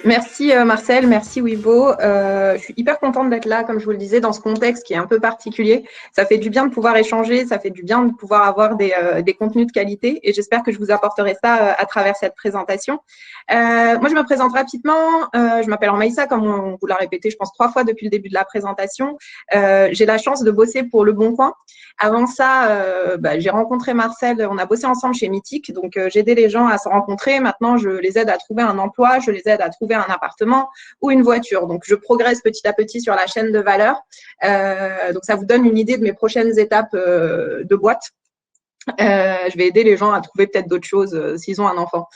Merci Marcel, merci Wibo. Je suis hyper contente d'être là, comme je vous le disais, dans ce contexte qui est un peu particulier. Ça fait du bien de pouvoir échanger, ça fait du bien de pouvoir avoir des contenus de qualité et j'espère que je vous apporterai ça à travers cette présentation. Moi, je me présente rapidement. Je m'appelle Maïssa, comme on vous l'a répété, je pense 3 fois depuis le début de la présentation. J'ai la chance de bosser pour Le Bon Coin. Avant ça, j'ai rencontré Marcel, on a bossé ensemble chez Mythique, donc j'aidais les gens à se rencontrer. Maintenant, je les aide à trouver un emploi, je les aide à trouver un appartement ou une voiture. Donc, je progresse petit à petit sur la chaîne de valeur. Donc, ça vous donne une idée de mes prochaines étapes de boîte. Je vais aider les gens à trouver peut-être d'autres choses s'ils ont un enfant.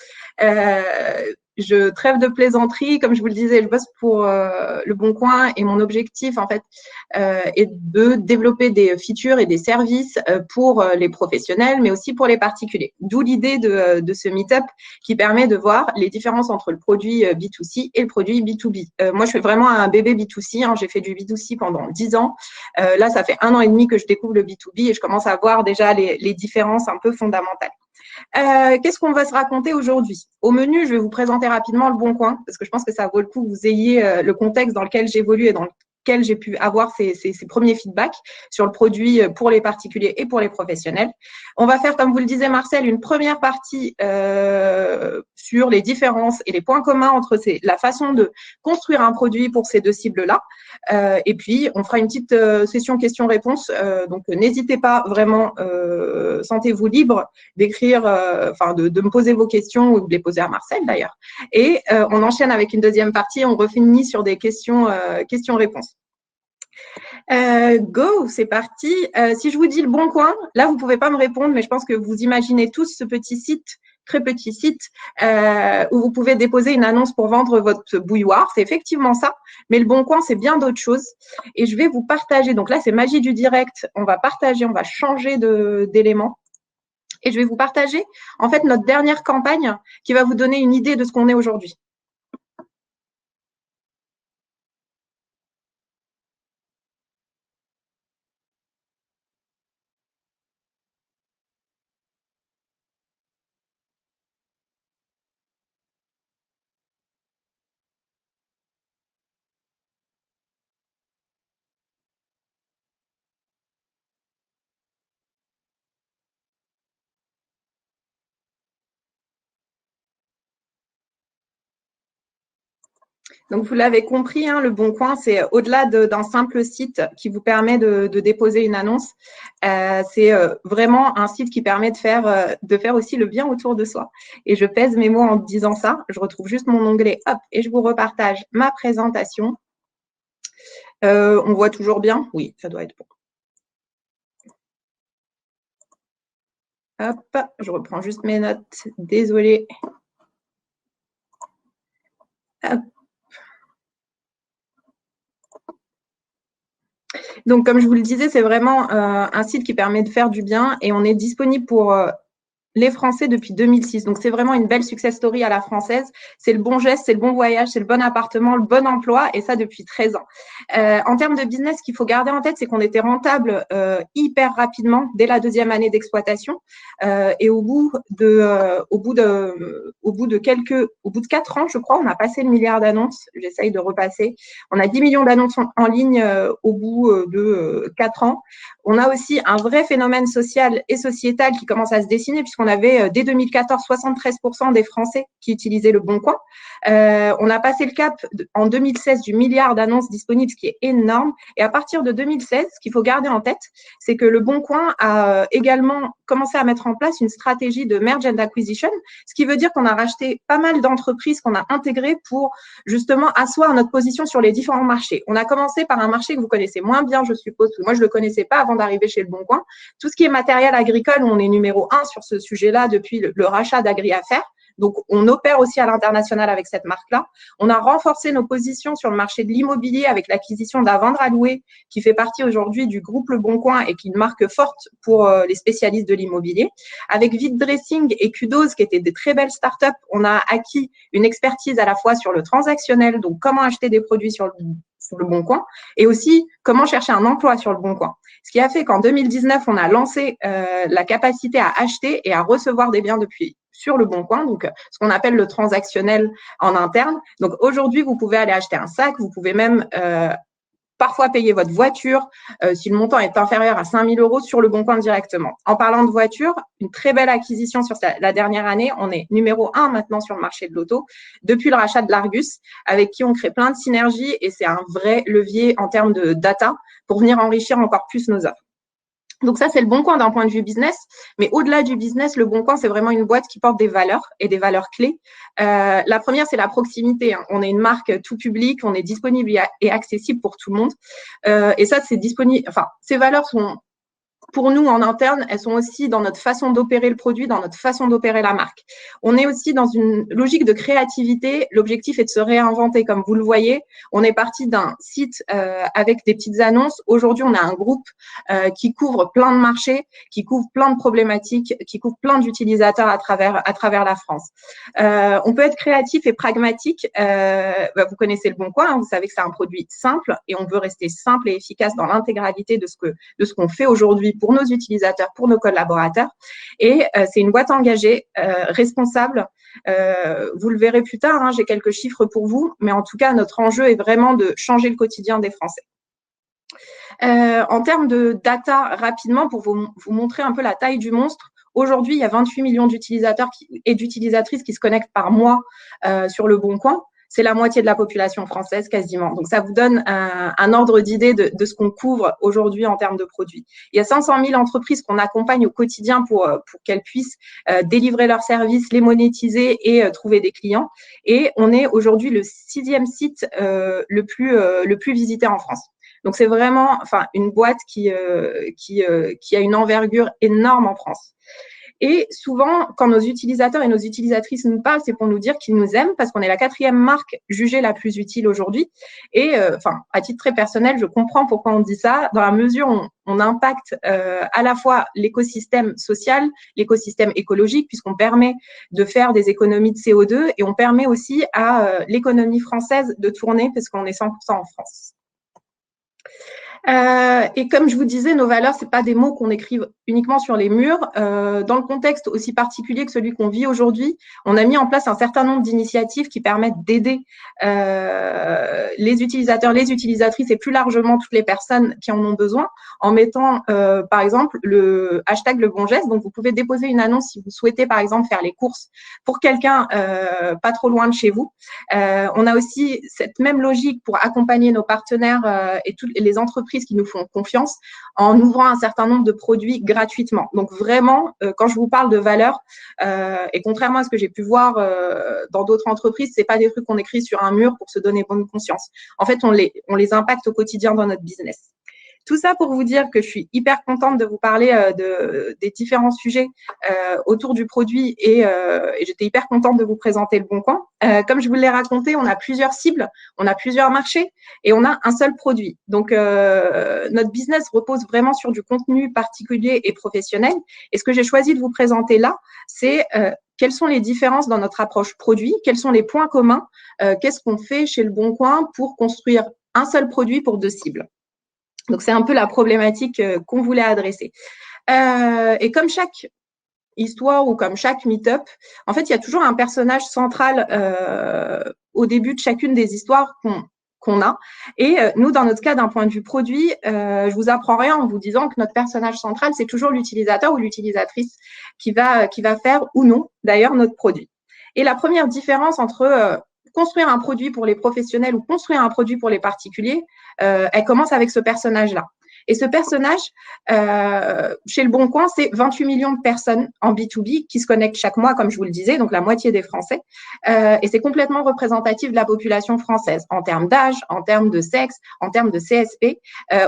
Je trêve de plaisanterie, comme je vous le disais, je bosse pour Le Bon Coin et mon objectif en fait est de développer des features et des services pour les professionnels, mais aussi pour les particuliers. D'où l'idée de ce meet-up qui permet de voir les différences entre le produit B2C et le produit B2B. Moi, je suis vraiment un bébé B2C. Hein, j'ai fait du B2C pendant 10 ans. Là, ça fait 1 an et demi que je découvre le B2B et je commence à voir déjà les différences un peu fondamentales. Qu'est-ce qu'on va se raconter aujourd'hui? Au menu, je vais vous présenter rapidement Le Bon Coin, parce que je pense que ça vaut le coup que vous ayez le contexte dans lequel j'évolue et dans lequel j'ai pu avoir ces premiers feedbacks sur le produit pour les particuliers et pour les professionnels. On va faire, comme vous le disiez Marcel, une première partie sur les différences et les points communs entre la façon de construire un produit pour ces deux cibles-là. Et puis, on fera une petite session questions-réponses. Donc, n'hésitez pas vraiment, sentez-vous libre d'écrire, de me poser vos questions ou de les poser à Marcel d'ailleurs. Et on enchaîne avec une deuxième partie. On refinit sur des questions-réponses. Go, c'est parti. Si je vous dis Le Bon Coin, là, vous ne pouvez pas me répondre, mais je pense que vous imaginez tous ce petit site, très petit site, où vous pouvez déposer une annonce pour vendre votre bouilloire. C'est effectivement ça, mais Le Bon Coin, c'est bien d'autres choses. Et je vais vous partager. Donc là, c'est magie du direct. On va partager, on va changer d'éléments. Et je vais vous partager, en fait, notre dernière campagne qui va vous donner une idée de ce qu'on est aujourd'hui. Donc, vous l'avez compris, hein, Le Bon Coin, c'est au-delà d'un simple site qui vous permet de déposer une annonce. C'est vraiment un site qui permet de faire aussi le bien autour de soi. Et je pèse mes mots en disant ça. Je retrouve juste mon onglet, hop, et je vous repartage ma présentation. On voit toujours bien? Oui, ça doit être bon. Hop, je reprends juste mes notes. Désolée. Hop. Donc, comme je vous le disais, c'est vraiment un site qui permet de faire du bien et on est disponible pour les Français depuis 2006. Donc, c'est vraiment une belle success story à la française. C'est le bon geste, c'est le bon voyage, c'est le bon appartement, le bon emploi, et ça depuis 13 ans. En termes de business, ce qu'il faut garder en tête, c'est qu'on était rentable hyper rapidement dès la 2e année d'exploitation. Et au bout de 4 ans, je crois, on a passé le milliard d'annonces. J'essaye de repasser. On a 10 millions d'annonces en ligne au bout de 4 ans. On a aussi un vrai phénomène social et sociétal qui commence à se dessiner puisqu'on avait dès 2014 73% des Français qui utilisaient Le Bon Coin. On a passé le cap en 2016 du milliard d'annonces disponibles, ce qui est énorme. Et à partir de 2016, ce qu'il faut garder en tête, c'est que Le Bon Coin a également commencé à mettre en place une stratégie de merge and acquisition, ce qui veut dire qu'on a racheté pas mal d'entreprises qu'on a intégrées pour justement asseoir notre position sur les différents marchés. On a commencé par un marché que vous connaissez moins bien, je suppose, parce que moi je ne le connaissais pas avant d'arriver chez Le Bon Coin. Tout ce qui est matériel agricole, on est numéro 1 sur ce sujet-là depuis le rachat d'Agri-Affaires. Donc, on opère aussi à l'international avec cette marque-là. On a renforcé nos positions sur le marché de l'immobilier avec l'acquisition d'A Vendre à Louer, qui fait partie aujourd'hui du groupe Le Bon Coin et qui est une marque forte pour les spécialistes de l'immobilier. Avec Vide Dressing et Kudos, qui étaient des très belles startups, on a acquis une expertise à la fois sur le transactionnel, donc comment acheter des produits sur le Bon Coin, et aussi comment chercher un emploi sur Le Bon Coin. Ce qui a fait qu'en 2019, on a lancé la capacité à acheter et à recevoir des biens depuis sur le Bon Coin, donc ce qu'on appelle le transactionnel en interne. Donc aujourd'hui, vous pouvez aller acheter un sac, vous pouvez même parfois payer votre voiture si le montant est inférieur à 5 000 € sur le Bon Coin directement. En parlant de voiture, une très belle acquisition sur la dernière année. On est numéro 1 maintenant sur le marché de l'auto depuis le rachat de l'Argus, avec qui on crée plein de synergies et c'est un vrai levier en termes de data pour venir enrichir encore plus nos offres. Donc ça, c'est le Bon Coin d'un point de vue business. Mais au-delà du business, le Bon Coin, c'est vraiment une boîte qui porte des valeurs et des valeurs clés. La première, c'est la proximité. Hein. On est une marque tout public, on est disponible et accessible pour tout le monde. Et ça, c'est disponible. Enfin, ces valeurs sont pour nous, en interne, elles sont aussi dans notre façon d'opérer le produit, dans notre façon d'opérer la marque. On est aussi dans une logique de créativité. L'objectif est de se réinventer, comme vous le voyez. On est parti d'un site avec des petites annonces. Aujourd'hui, on a un groupe qui couvre plein de marchés, qui couvre plein de problématiques, qui couvre plein d'utilisateurs à travers la France. On peut être créatif et pragmatique. Vous connaissez le Bon Coin, hein, vous savez que c'est un produit simple et on veut rester simple et efficace dans l'intégralité de ce qu'on fait aujourd'hui pour nos utilisateurs, pour nos collaborateurs. Et c'est une boîte engagée, responsable. Vous le verrez plus tard, hein, j'ai quelques chiffres pour vous, mais en tout cas, notre enjeu est vraiment de changer le quotidien des Français. En termes de data, rapidement, pour vous montrer un peu la taille du monstre, aujourd'hui, il y a 28 millions d'utilisateurs et d'utilisatrices qui se connectent par mois sur le Bon Coin. C'est la moitié de la population française quasiment. Donc, ça vous donne un ordre d'idée de ce qu'on couvre aujourd'hui en termes de produits. Il y a 500 000 entreprises qu'on accompagne au quotidien pour qu'elles puissent délivrer leurs services, les monétiser et trouver des clients. Et on est aujourd'hui le 6e site le plus visité en France. Donc, c'est vraiment une boîte qui a une envergure énorme en France. Et souvent, quand nos utilisateurs et nos utilisatrices nous parlent, c'est pour nous dire qu'ils nous aiment parce qu'on est la 4e marque jugée la plus utile aujourd'hui. Et à titre très personnel, je comprends pourquoi on dit ça, dans la mesure où on impacte à la fois l'écosystème social, l'écosystème écologique, puisqu'on permet de faire des économies de CO2 et on permet aussi à l'économie française de tourner parce qu'on est 100% en France. Et comme je vous disais, nos valeurs, c'est pas des mots qu'on écrive uniquement sur les murs. Dans le contexte aussi particulier que celui qu'on vit aujourd'hui, on a mis en place un certain nombre d'initiatives qui permettent d'aider les utilisateurs, les utilisatrices et plus largement toutes les personnes qui en ont besoin, en mettant par exemple le hashtag Le Bon Geste. Donc vous pouvez déposer une annonce si vous souhaitez par exemple faire les courses pour quelqu'un pas trop loin de chez vous. On a aussi cette même logique pour accompagner nos partenaires et toutes les entreprises qui nous font confiance en ouvrant un certain nombre de produits gratuitement. Donc vraiment, quand je vous parle de valeur, et contrairement à ce que j'ai pu voir dans d'autres entreprises, c'est pas des trucs qu'on écrit sur un mur pour se donner bonne conscience. En fait, on les impacte au quotidien dans notre business. Tout ça pour vous dire que je suis hyper contente de vous parler des différents sujets autour du produit et j'étais hyper contente de vous présenter le Bon Coin. Comme je vous l'ai raconté, on a plusieurs cibles, on a plusieurs marchés et on a un seul produit. Donc, notre business repose vraiment sur du contenu particulier et professionnel. Et ce que j'ai choisi de vous présenter là, c'est quelles sont les différences dans notre approche produit, quels sont les points communs, qu'est-ce qu'on fait chez le Bon Coin pour construire un seul produit pour 2 cibles. Donc, c'est un peu la problématique qu'on voulait adresser. Et comme chaque histoire ou comme chaque meet-up, en fait, il y a toujours un personnage central au début de chacune des histoires qu'on a. Et nous, dans notre cas, d'un point de vue produit, je vous apprends rien en vous disant que notre personnage central, c'est toujours l'utilisateur ou l'utilisatrice qui va faire ou non, d'ailleurs, notre produit. Et la première différence entre construire un produit pour les professionnels ou construire un produit pour les particuliers, elle commence avec ce personnage-là. Et ce personnage, chez Le Bon Coin, c'est 28 millions de personnes en B2B qui se connectent chaque mois, comme je vous le disais, donc la moitié des Français. Et c'est complètement représentatif de la population française en termes d'âge, en termes de sexe, en termes de CSP.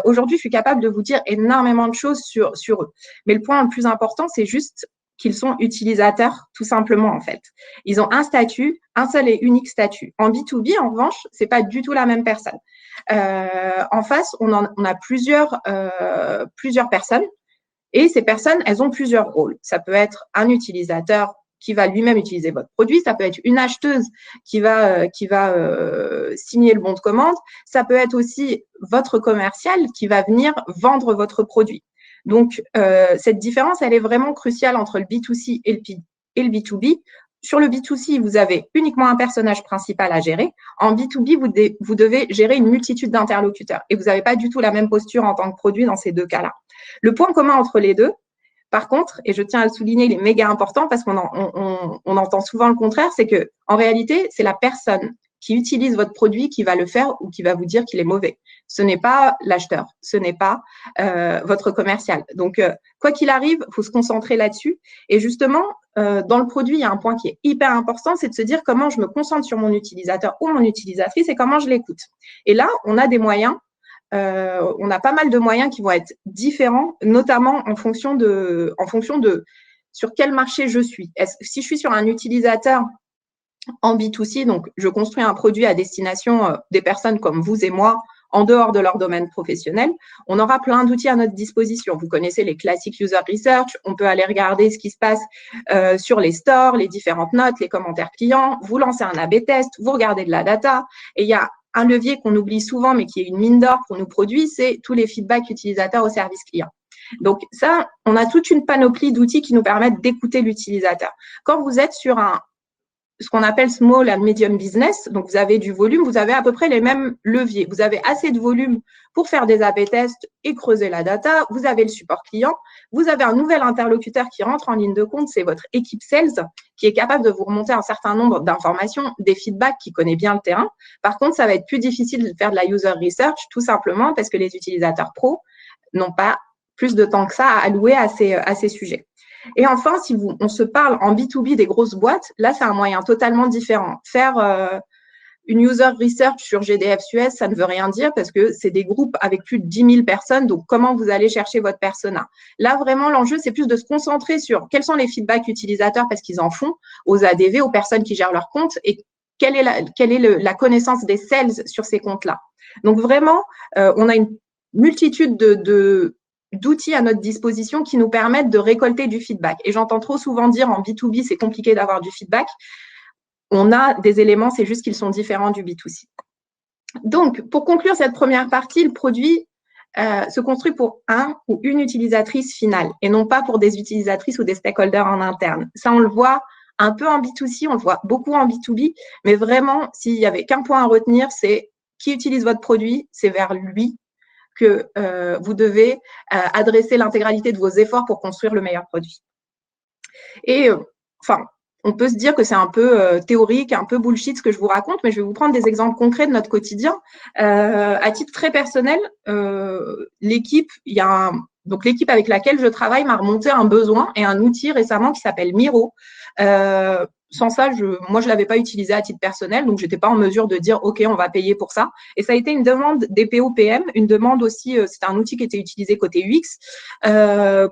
Aujourd'hui, je suis capable de vous dire énormément de choses sur eux. Mais le point le plus important, c'est juste qu'ils sont utilisateurs, tout simplement, en fait. Ils ont un statut, un seul et unique statut. En B2B, en revanche, c'est pas du tout la même personne. En face, on a plusieurs personnes et ces personnes, elles ont plusieurs rôles. Ça peut être un utilisateur qui va lui-même utiliser votre produit, ça peut être une acheteuse qui va signer le bon de commande, ça peut être aussi votre commercial qui va venir vendre votre produit. Donc, cette différence, elle est vraiment cruciale entre le B2C et et le B2B. Sur le B2C, vous avez uniquement un personnage principal à gérer. En B2B, vous devez gérer une multitude d'interlocuteurs et vous n'avez pas du tout la même posture en tant que produit dans ces deux cas-là. Le point commun entre les deux, par contre, et je tiens à le souligner, il est méga important parce qu'on entend souvent le contraire, c'est que en réalité, c'est la personne qui utilise votre produit qui va le faire ou qui va vous dire qu'il est mauvais. Ce n'est pas l'acheteur, ce n'est pas votre commercial. Donc, quoi qu'il arrive, il faut se concentrer là-dessus. Et justement, dans le produit, il y a un point qui est hyper important, c'est de se dire comment je me concentre sur mon utilisateur ou mon utilisatrice et comment je l'écoute. Et là, on a des moyens. On a pas mal de moyens qui vont être différents, notamment en fonction de sur quel marché je suis. Si je suis sur un utilisateur en B2C, donc je construis un produit à destination des personnes comme vous et moi, en dehors de leur domaine professionnel, on aura plein d'outils à notre disposition. Vous connaissez les classiques user research, on peut aller regarder ce qui se passe sur les stores, les différentes notes, les commentaires clients, vous lancez un A/B test, vous regardez de la data, et il y a un levier qu'on oublie souvent, mais qui est une mine d'or pour nos produits, c'est tous les feedbacks utilisateurs au service client. Donc ça, on a toute une panoplie d'outils qui nous permettent d'écouter l'utilisateur. Quand vous êtes sur ce qu'on appelle small and medium business, donc vous avez du volume, vous avez à peu près les mêmes leviers. Vous avez assez de volume pour faire des A/B tests et creuser la data. Vous avez le support client. Vous avez un nouvel interlocuteur qui rentre en ligne de compte, c'est votre équipe sales qui est capable de vous remonter un certain nombre d'informations, des feedbacks, qui connaît bien le terrain. Par contre, ça va être plus difficile de faire de la user research, tout simplement parce que les utilisateurs pros n'ont pas plus de temps que ça à allouer à ces sujets. Et enfin, si on se parle en B2B des grosses boîtes, là, c'est un moyen totalement différent. Faire une user research sur GDF Suez, ça ne veut rien dire parce que c'est des groupes avec plus de 10 000 personnes. Donc, comment vous allez chercher votre persona? Là, vraiment, l'enjeu, c'est plus de se concentrer sur quels sont les feedbacks utilisateurs parce qu'ils en font aux ADV, aux personnes qui gèrent leur compte et quelle est la connaissance des sales sur ces comptes-là. Donc, vraiment, on a une multitude d'outils à notre disposition qui nous permettent de récolter du feedback. Et j'entends trop souvent dire en B2B, c'est compliqué d'avoir du feedback. On a des éléments, c'est juste qu'ils sont différents du B2C. Donc, pour conclure cette première partie, le produit se construit pour un ou une utilisatrice finale et non pas pour des utilisatrices ou des stakeholders en interne. Ça, on le voit un peu en B2C, on le voit beaucoup en B2B, mais vraiment, s'il n'y avait qu'un point à retenir, c'est qui utilise votre produit, c'est vers lui que vous devez adresser l'intégralité de vos efforts pour construire le meilleur produit. Et on peut se dire que c'est un peu théorique, un peu bullshit ce que je vous raconte, mais je vais vous prendre des exemples concrets de notre quotidien. À titre très personnel, l'équipe avec laquelle je travaille m'a remonté un besoin et un outil récemment qui s'appelle Miro. Sans ça, moi, je l'avais pas utilisé à titre personnel, donc j'étais pas en mesure de dire OK, on va payer pour ça. Et ça a été une demande des PO/PM, une demande aussi. C'était un outil qui était utilisé côté UX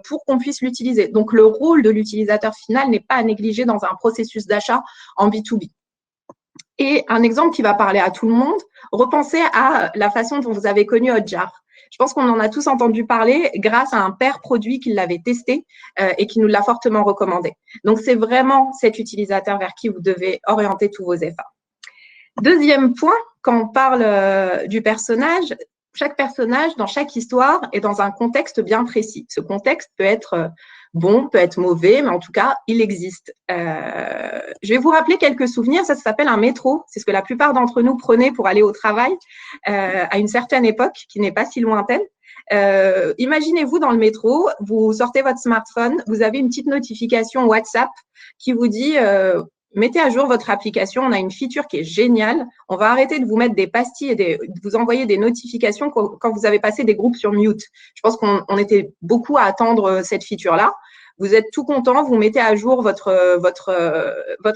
pour qu'on puisse l'utiliser. Donc le rôle de l'utilisateur final n'est pas à négliger dans un processus d'achat en B2B. Et un exemple qui va parler à tout le monde, repensez à la façon dont vous avez connu Hotjar. Je pense qu'on en a tous entendu parler grâce à un père produit qui l'avait testé et qui nous l'a fortement recommandé. Donc, c'est vraiment cet utilisateur vers qui vous devez orienter tous vos efforts. Deuxième point, quand on parle du personnage, chaque personnage, dans chaque histoire, est dans un contexte bien précis. Ce contexte peut être bon, peut être mauvais, mais en tout cas, il existe. Je vais vous rappeler quelques souvenirs. Ça s'appelle un métro. C'est ce que la plupart d'entre nous prenaient pour aller au travail à une certaine époque, qui n'est pas si lointaine. Imaginez-vous dans le métro, vous sortez votre smartphone, vous avez une petite notification WhatsApp qui vous dit mettez à jour votre application, on a une feature qui est géniale. On va arrêter de vous mettre des pastilles et de vous envoyer des notifications quand vous avez passé des groupes sur mute. Je pense qu'on était beaucoup à attendre cette feature-là. Vous êtes tout content, vous mettez à jour votre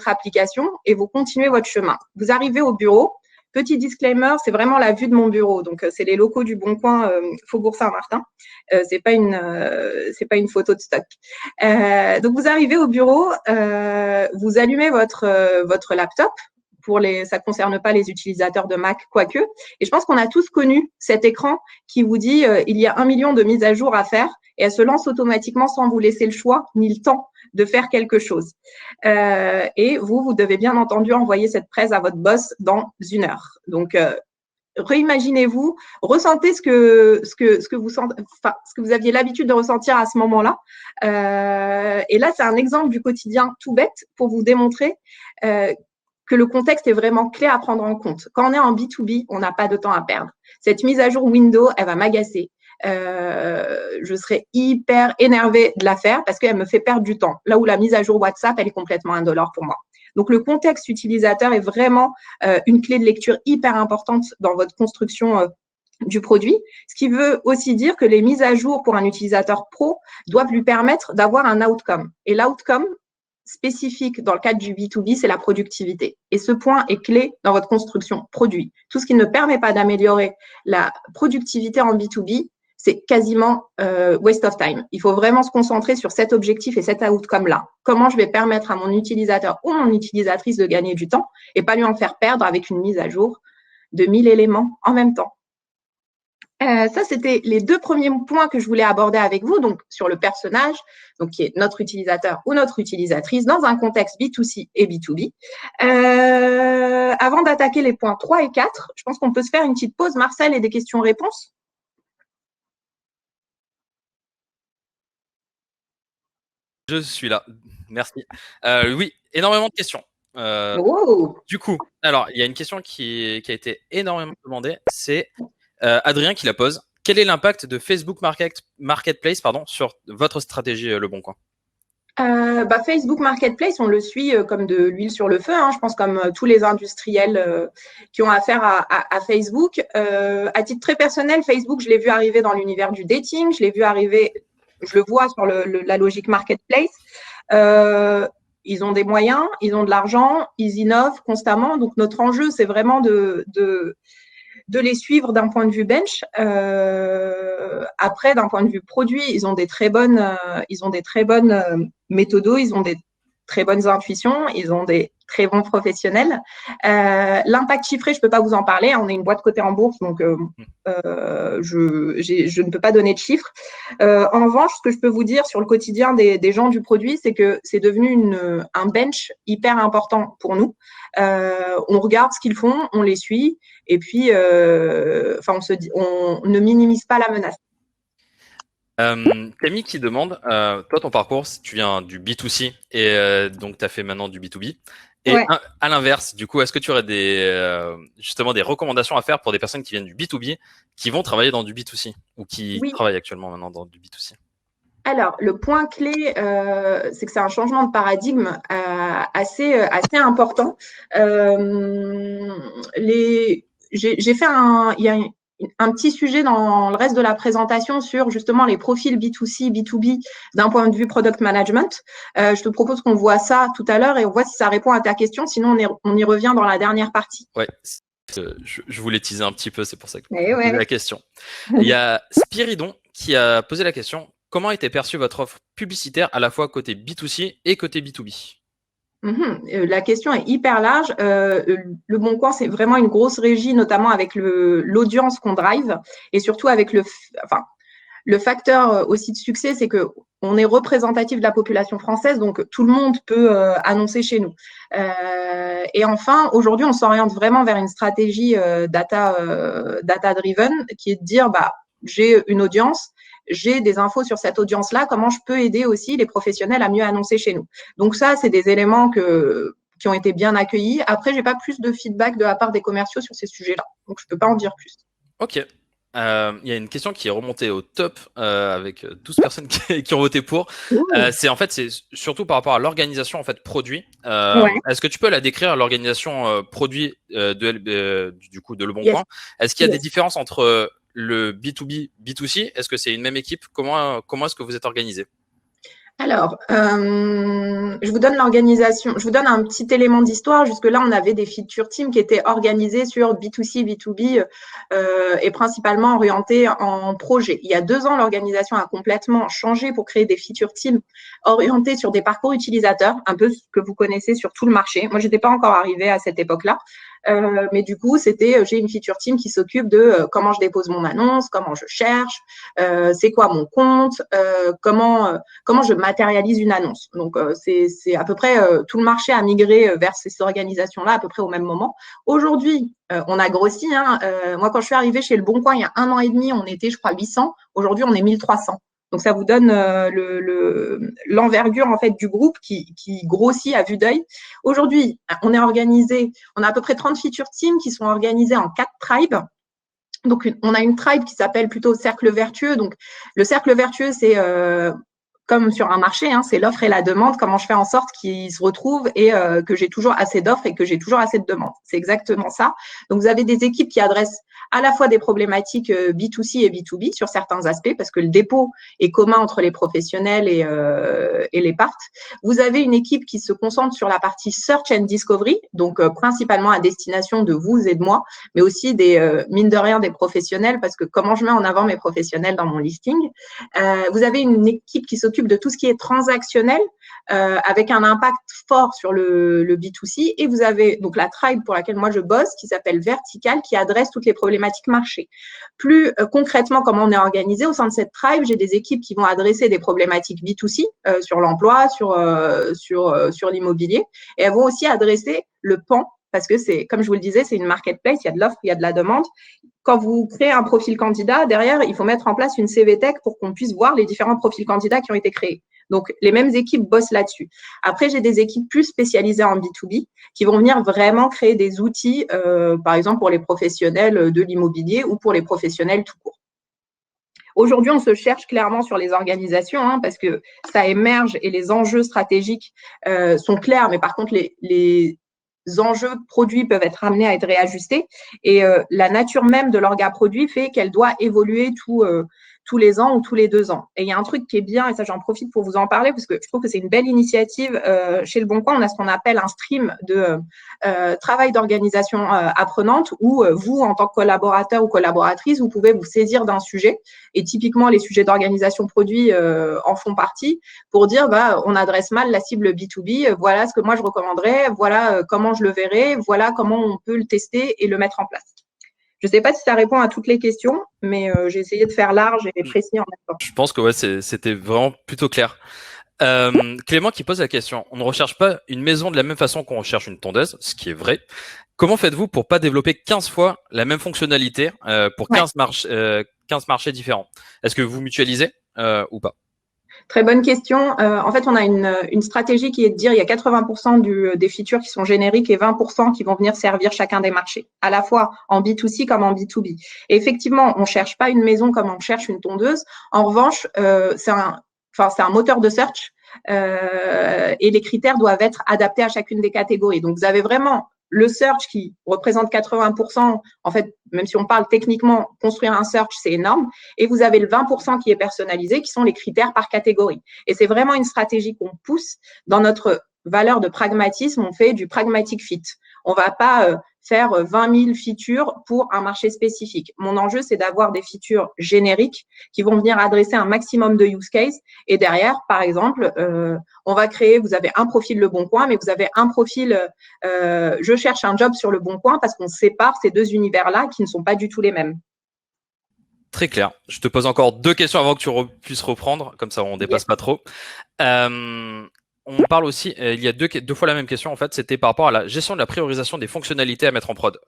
application et vous continuez votre chemin. Vous arrivez au bureau. Petit disclaimer, c'est vraiment la vue de mon bureau. Donc, c'est les locaux du Bon Coin, Faubourg Saint-Martin. C'est pas une photo de stock. Donc, vous arrivez au bureau, vous allumez votre laptop. Ça ne concerne pas les utilisateurs de Mac, quoique. Et je pense qu'on a tous connu cet écran qui vous dit il y a 1 million de mises à jour à faire et elle se lance automatiquement sans vous laisser le choix ni le temps de faire quelque chose. Et vous devez bien entendu envoyer cette presse à votre boss dans 1 heure. Donc, réimaginez-vous, ressentez ce que vous aviez l'habitude de ressentir à ce moment-là. Et là, c'est un exemple du quotidien tout bête pour vous démontrer que le contexte est vraiment clé à prendre en compte. Quand on est en B2B, on n'a pas de temps à perdre. Cette mise à jour Windows, elle va m'agacer. Je serais hyper énervée de la faire parce qu'elle me fait perdre du temps. Là où la mise à jour WhatsApp, elle est complètement indolore pour moi. Donc, le contexte utilisateur est vraiment une clé de lecture hyper importante dans votre construction du produit, ce qui veut aussi dire que les mises à jour pour un utilisateur pro doivent lui permettre d'avoir un outcome. Et l'outcome spécifique dans le cadre du B2B, c'est la productivité. Et ce point est clé dans votre construction produit. Tout ce qui ne permet pas d'améliorer la productivité en B2B, c'est quasiment waste of time. Il faut vraiment se concentrer sur cet objectif et cet outcome-là. Comment je vais permettre à mon utilisateur ou mon utilisatrice de gagner du temps et pas lui en faire perdre avec une mise à jour de 1000 éléments en même temps. Ça, c'était les 2 premiers points que je voulais aborder avec vous, donc sur le personnage, donc qui est notre utilisateur ou notre utilisatrice dans un contexte B2C et B2B. Avant d'attaquer les points 3 et 4, je pense qu'on peut se faire une petite pause, Marcel, et des questions-réponses. Je suis là, merci. Oui, énormément de questions. Du coup, alors, il y a une question qui a été énormément demandée, c'est Adrien qui la pose. Quel est l'impact de Facebook Marketplace sur votre stratégie Le Bon Coin? Facebook Marketplace, on le suit comme de l'huile sur le feu, hein, je pense comme tous les industriels qui ont affaire à Facebook. À titre très personnel, Facebook, je l'ai vu arriver dans l'univers du dating, je le vois sur la logique Marketplace. Ils ont des moyens, ils ont de l'argent, ils innovent constamment. Donc, notre enjeu, c'est vraiment de les suivre d'un point de vue bench. Après, d'un point de vue produit, ils ont des très bonnes méthodos, ils ont des très bonnes intuitions, ils ont des très bons professionnels. L'impact chiffré, je ne peux pas vous en parler. On est une boîte cotée en bourse, donc je ne peux pas donner de chiffres. En revanche, ce que je peux vous dire sur le quotidien des gens du produit, c'est que c'est devenu un bench hyper important pour nous. On regarde ce qu'ils font, on les suit, et puis, on ne minimise pas la menace. Camille qui demande, toi ton parcours, tu viens du B2C et donc tu as fait maintenant du B2B. Et ouais. À l'inverse, du coup, est-ce que tu aurais justement des recommandations à faire pour des personnes qui viennent du B2B, qui vont travailler dans du B2C ou qui travaillent actuellement maintenant dans du B2C? Alors, le point clé, c'est que c'est un changement de paradigme assez important. J'ai fait il y a un petit sujet dans le reste de la présentation sur justement les profils B2C, B2B d'un point de vue product management. Je te propose qu'on voit ça tout à l'heure et on voit si ça répond à ta question. Sinon, on y revient dans la dernière partie. Ouais, je voulais teaser un petit peu, c'est pour ça que je posais la question. Il y a Spiridon qui a posé la question. Comment était perçue votre offre publicitaire à la fois côté B2C et côté B2B? La question est hyper large. Le Bon Coin, c'est vraiment une grosse régie, notamment avec l'audience qu'on drive et surtout avec le facteur aussi de succès, c'est que on est représentatif de la population française, donc tout le monde peut annoncer chez nous. Et enfin, aujourd'hui, on s'oriente vraiment vers une stratégie data-driven qui est de dire, j'ai une audience, j'ai des infos sur cette audience-là, comment je peux aider aussi les professionnels à mieux annoncer chez nous. Donc ça, c'est des éléments qui ont été bien accueillis. Après, j'ai pas plus de feedback de la part des commerciaux sur ces sujets-là, donc je peux pas en dire plus. Ok. Il y a une question qui est remontée au top avec 12 personnes qui ont voté pour. C'est surtout par rapport à l'organisation produit. Est-ce que tu peux la décrire, l'organisation produit du coup de Le Bon Coin? Est-ce qu'il y a des différences entre le B2B, B2C? Est-ce que c'est une même équipe? Comment est-ce que vous êtes organisé? Alors, je vous donne l'organisation. Je vous donne un petit élément d'histoire. Jusque-là, on avait des feature teams qui étaient organisés sur B2C, B2B et principalement orientés en projet. Il y a 2 ans, l'organisation a complètement changé pour créer des feature teams orientés sur des parcours utilisateurs, un peu ce que vous connaissez sur tout le marché. Moi, je n'étais pas encore arrivée à cette époque-là. Mais du coup, c'était j'ai une feature team qui s'occupe de comment je dépose mon annonce, comment je cherche, c'est quoi mon compte, comment je matérialise une annonce. Donc, c'est à peu près tout le marché a migré vers ces organisations-là à peu près au même moment. Aujourd'hui, on a grossi. Moi, quand je suis arrivée chez Le Bon Coin il y a 1 an et demi, on était, je crois, 800. Aujourd'hui, on est 1300. Donc, ça vous donne l'envergure en fait du groupe qui grossit à vue d'œil. Aujourd'hui, on est organisé, on a à peu près 30 feature teams qui sont organisés en 4 tribes. Donc, on a une tribe qui s'appelle plutôt cercle vertueux. Donc, le cercle vertueux, c'est comme sur un marché, c'est l'offre et la demande. Comment je fais en sorte qu'ils se retrouvent et que j'ai toujours assez d'offres et que j'ai toujours assez de demandes. C'est exactement ça. Donc, vous avez des équipes qui adressent à la fois des problématiques B2C et B2B sur certains aspects, parce que le dépôt est commun entre les professionnels et les parts. Vous avez une équipe qui se concentre sur la partie Search and Discovery, donc principalement à destination de vous et de moi, mais aussi mine de rien, des professionnels, parce que comment je mets en avant mes professionnels dans mon listing. Vous avez une équipe qui s'occupe de tout ce qui est transactionnel, avec un impact fort sur le B2C. Et vous avez donc la tribe pour laquelle moi je bosse, qui s'appelle Vertical, qui adresse toutes les problématiques marché. Plus concrètement, comment on est organisé au sein de cette tribe, j'ai des équipes qui vont adresser des problématiques B2C sur l'emploi, sur l'immobilier, et elles vont aussi adresser le pan, parce que c'est, comme je vous le disais, c'est une marketplace, il y a de l'offre, il y a de la demande. Quand vous créez un profil candidat, derrière, il faut mettre en place une CVTech pour qu'on puisse voir les différents profils candidats qui ont été créés. Donc, les mêmes équipes bossent là-dessus. Après, j'ai des équipes plus spécialisées en B2B qui vont venir vraiment créer des outils, par exemple pour les professionnels de l'immobilier ou pour les professionnels tout court. Aujourd'hui, on se cherche clairement sur les organisations parce que ça émerge et les enjeux stratégiques sont clairs, mais par contre, les enjeux produits peuvent être amenés à être réajustés et la nature même de l'orga produit fait qu'elle doit évoluer tous les ans ou tous les 2 ans. Et il y a un truc qui est bien, et ça j'en profite pour vous en parler, parce que je trouve que c'est une belle initiative. Chez Le Bon Coin, on a ce qu'on appelle un stream de travail d'organisation apprenante, où vous, en tant que collaborateur ou collaboratrice, vous pouvez vous saisir d'un sujet, et typiquement les sujets d'organisation produit en font partie, pour dire on adresse mal la cible B2B, voilà ce que moi je recommanderais, voilà comment je le verrais, voilà comment on peut le tester et le mettre en place. Je ne sais pas si ça répond à toutes les questions, mais j'ai essayé de faire large et précis en même temps. Je pense que ouais, c'était vraiment plutôt clair. Clément qui pose la question, on ne recherche pas une maison de la même façon qu'on recherche une tondeuse, ce qui est vrai. Comment faites-vous pour pas développer 15 fois la même fonctionnalité pour 15 marchés différents? Est-ce que vous mutualisez ou pas? Très bonne question. En fait, on a une stratégie qui est de dire il y a 80% des features qui sont génériques et 20% qui vont venir servir chacun des marchés, à la fois en B2C comme en B2B. Et effectivement, on ne cherche pas une maison comme on cherche une tondeuse. En revanche, c'est un moteur de search et les critères doivent être adaptés à chacune des catégories. Donc, vous avez vraiment le search qui représente 80%, en fait, même si on parle techniquement, construire un search, c'est énorme. Et vous avez le 20% qui est personnalisé, qui sont les critères par catégorie. Et c'est vraiment une stratégie qu'on pousse dans notre valeur de pragmatisme. On fait du pragmatic fit. On ne va pas faire 20 000 features pour un marché spécifique. Mon enjeu, c'est d'avoir des features génériques qui vont venir adresser un maximum de use cases. Et derrière, par exemple, on va créer, vous avez un profil Le Bon Coin, mais vous avez un profil je cherche un job sur Le Bon Coin, parce qu'on sépare ces deux univers-là qui ne sont pas du tout les mêmes. Très clair. Je te pose encore 2 questions avant que tu puisses reprendre, comme ça on dépasse pas trop. On parle aussi, il y a deux fois la même question en fait, c'était par rapport à la gestion de la priorisation des fonctionnalités à mettre en prod.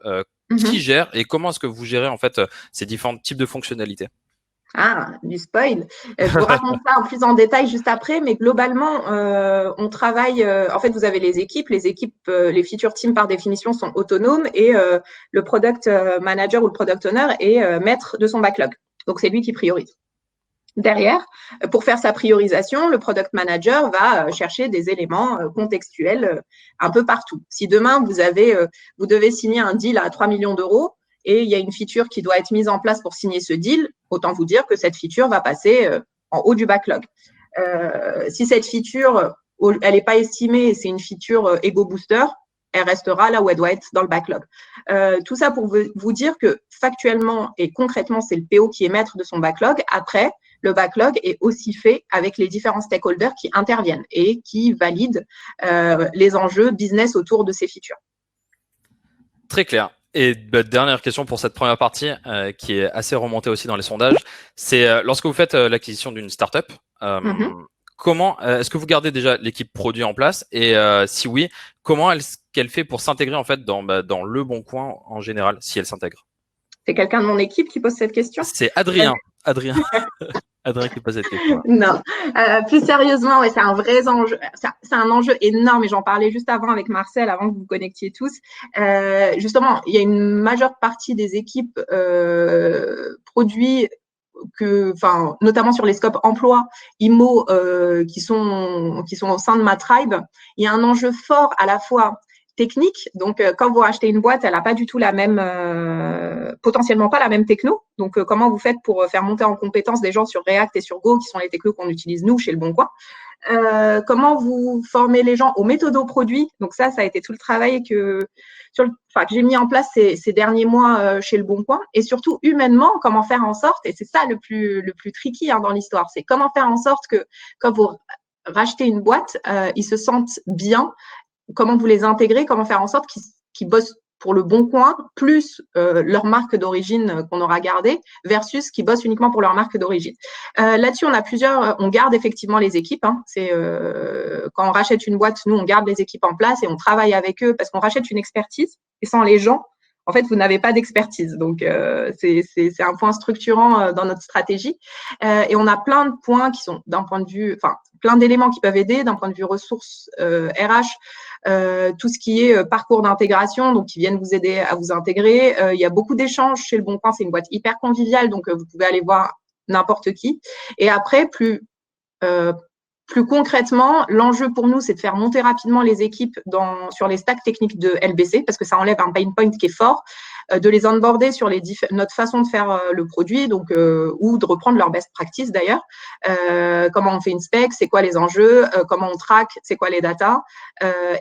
Qui gère et comment est-ce que vous gérez en fait ces différents types de fonctionnalités? Ah, du spoil. Je vous raconte ça en plus en détail juste après, mais globalement, on travaille. En fait, vous avez les équipes, les feature teams par définition sont autonomes et le product manager ou le product owner est maître de son backlog. Donc, c'est lui qui priorise. Derrière, pour faire sa priorisation, le product manager va chercher des éléments contextuels un peu partout. Si demain, vous devez signer un deal à 3 millions d'euros et il y a une feature qui doit être mise en place pour signer ce deal, autant vous dire que cette feature va passer en haut du backlog. Si cette feature, elle n'est pas estimée et c'est une feature Ego Booster, elle restera là où elle doit être dans le backlog. Tout ça pour vous dire que factuellement et concrètement, c'est le PO qui est maître de son backlog. Après, le backlog est aussi fait avec les différents stakeholders qui interviennent et qui valident les enjeux business autour de ces features. Très clair. Et dernière question pour cette première partie, qui est assez remontée aussi dans les sondages, c'est lorsque vous faites l'acquisition d'une startup, comment est-ce que vous gardez déjà l'équipe produit en place et si oui, comment qu'elle fait pour s'intégrer en fait dans Le Bon Coin en général, si elle s'intègre? C'est quelqu'un de mon équipe qui pose cette question? C'est Adrien. Adrien. Adrien qui pose cette question. Non, plus sérieusement, ouais, c'est un vrai enjeu. C'est un enjeu énorme et j'en parlais juste avant avec Marcel, avant que vous vous connectiez tous. Justement, il y a une majeure partie des équipes produits notamment sur les scopes emploi, IMO, qui sont au sein de ma tribe. Il y a un enjeu fort à la fois technique. Donc, quand vous rachetez une boîte, elle n'a pas du tout la même, potentiellement pas la même techno. Donc, comment vous faites pour faire monter en compétence des gens sur React et sur Go, qui sont les technos qu'on utilise nous chez Le Bon Coin. Comment vous formez les gens aux méthodos-produits. Donc, ça a été tout le travail que j'ai mis en place ces derniers mois chez Le Bon Coin. Et surtout, humainement, comment faire en sorte, et c'est ça le plus tricky dans l'histoire, c'est comment faire en sorte que quand vous rachetez une boîte, ils se sentent bien. Comment vous les intégrez, comment faire en sorte qu'ils bossent pour Le Bon Coin, plus leur marque d'origine qu'on aura gardée, versus qu'ils bossent uniquement pour leur marque d'origine. Là-dessus, on garde effectivement les équipes. C'est quand on rachète une boîte, nous, on garde les équipes en place et on travaille avec eux parce qu'on rachète une expertise. Et sans les gens, en fait, vous n'avez pas d'expertise. Donc, c'est un point structurant dans notre stratégie. Et on a plein de points qui sont d'un point de vue, plein d'éléments qui peuvent aider d'un point de vue ressources RH, tout ce qui est parcours d'intégration, donc qui viennent vous aider à vous intégrer. Il y a beaucoup d'échanges chez Le Bon Coin, c'est une boîte hyper conviviale, donc vous pouvez aller voir n'importe qui. Et après, plus concrètement, l'enjeu pour nous, c'est de faire monter rapidement les équipes sur les stacks techniques de LBC, parce que ça enlève un pain point qui est fort, de les onboarder sur notre façon de faire le produit, donc ou de reprendre leur best practice d'ailleurs. Comment on fait une spec, c'est quoi les enjeux, comment on track, c'est quoi les datas,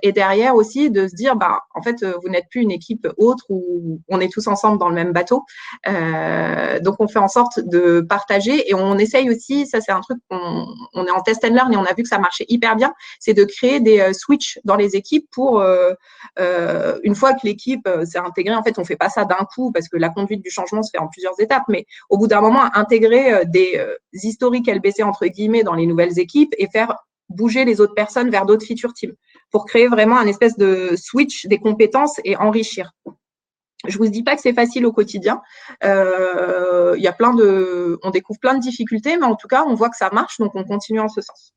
et derrière aussi de se dire, en fait, vous n'êtes plus une équipe autre où on est tous ensemble dans le même bateau. Donc on fait en sorte de partager et on essaye aussi, ça c'est un truc on est en test and learn et on a vu que ça marchait hyper bien, c'est de créer des switches dans les équipes pour une fois que l'équipe s'est intégrée, en fait on fait pas ça d'un coup parce que la conduite du changement se fait en plusieurs étapes, mais au bout d'un moment intégrer des historiques LBC entre guillemets dans les nouvelles équipes et faire bouger les autres personnes vers d'autres feature teams pour créer vraiment un espèce de switch des compétences et enrichir. Je vous dis pas que c'est facile au quotidien. On découvre plein de difficultés, mais en tout cas, on voit que ça marche, donc on continue en ce sens.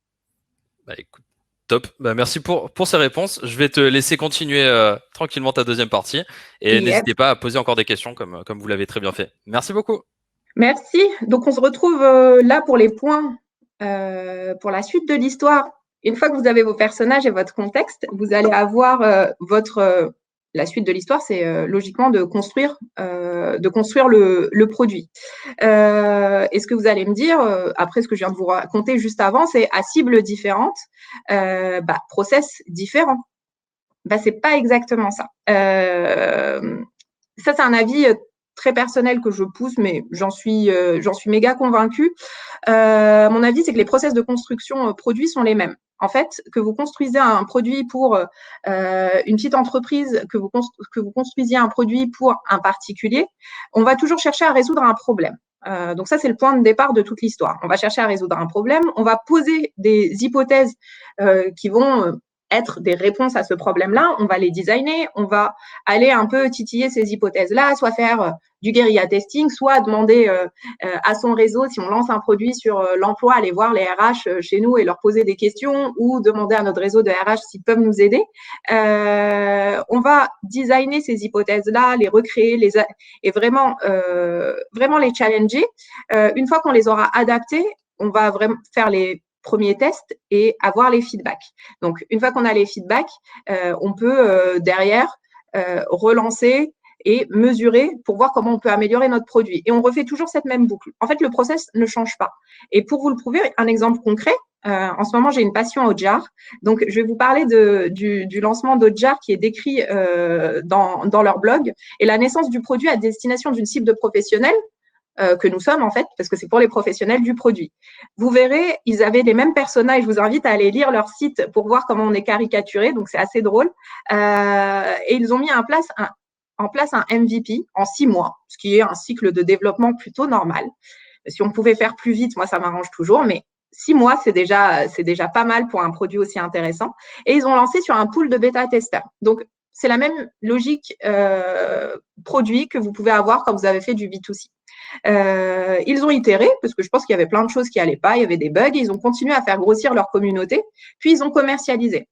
Écoute, top. Merci pour ces réponses. Je vais te laisser continuer tranquillement ta deuxième partie et n'hésitez pas à poser encore des questions comme vous l'avez très bien fait. Merci beaucoup. Merci. Donc, on se retrouve là pour les points pour la suite de l'histoire. Une fois que vous avez vos personnages et votre contexte, vous allez avoir la suite de l'histoire, c'est logiquement de construire le produit. Et ce que vous allez me dire, après ce que je viens de vous raconter juste avant, c'est à cible différente, process différent. C'est pas exactement ça. Ça, c'est un avis très personnel que je pousse, mais j'en suis méga convaincue. Mon avis, c'est que les process de construction produits sont les mêmes. En fait, que vous construisez un produit pour une petite entreprise, que vous construisiez un produit pour un particulier, on va toujours chercher à résoudre un problème. Donc ça, c'est le point de départ de toute l'histoire. On va chercher à résoudre un problème, on va poser des hypothèses qui vont être des réponses à ce problème-là, on va les designer, on va aller un peu titiller ces hypothèses-là, soit faire du guérilla testing, soit demander à son réseau, si on lance un produit sur l'emploi, aller voir les RH chez nous et leur poser des questions, ou demander à notre réseau de RH s'ils peuvent nous aider. On va designer ces hypothèses-là, les recréer, et vraiment les challenger. Une fois qu'on les aura adaptées, on va vraiment faire les premiers tests et avoir les feedbacks. Donc, une fois qu'on a les feedbacks, on peut derrière relancer et mesurer pour voir comment on peut améliorer notre produit. Et on refait toujours cette même boucle. En fait, le process ne change pas. Et pour vous le prouver, un exemple concret, en ce moment, j'ai une passion Hotjar. Donc, je vais vous parler du lancement d'Hotjar qui est décrit dans leur blog et la naissance du produit à destination d'une cible de professionnels que nous sommes en fait, parce que c'est pour les professionnels du produit. Vous verrez, ils avaient les mêmes personnages. Je vous invite à aller lire leur site pour voir comment on est caricaturé, donc c'est assez drôle. Et ils ont mis en place en place un MVP en 6 mois, ce qui est un cycle de développement plutôt normal. Si on pouvait faire plus vite, moi, ça m'arrange toujours, mais 6 mois, c'est déjà pas mal pour un produit aussi intéressant. Et ils ont lancé sur un pool de bêta-testeurs. Donc, c'est la même logique produit que vous pouvez avoir quand vous avez fait du B2C. Ils ont itéré, parce que je pense qu'il y avait plein de choses qui n'allaient pas, il y avait des bugs, ils ont continué à faire grossir leur communauté, puis ils ont commercialisé.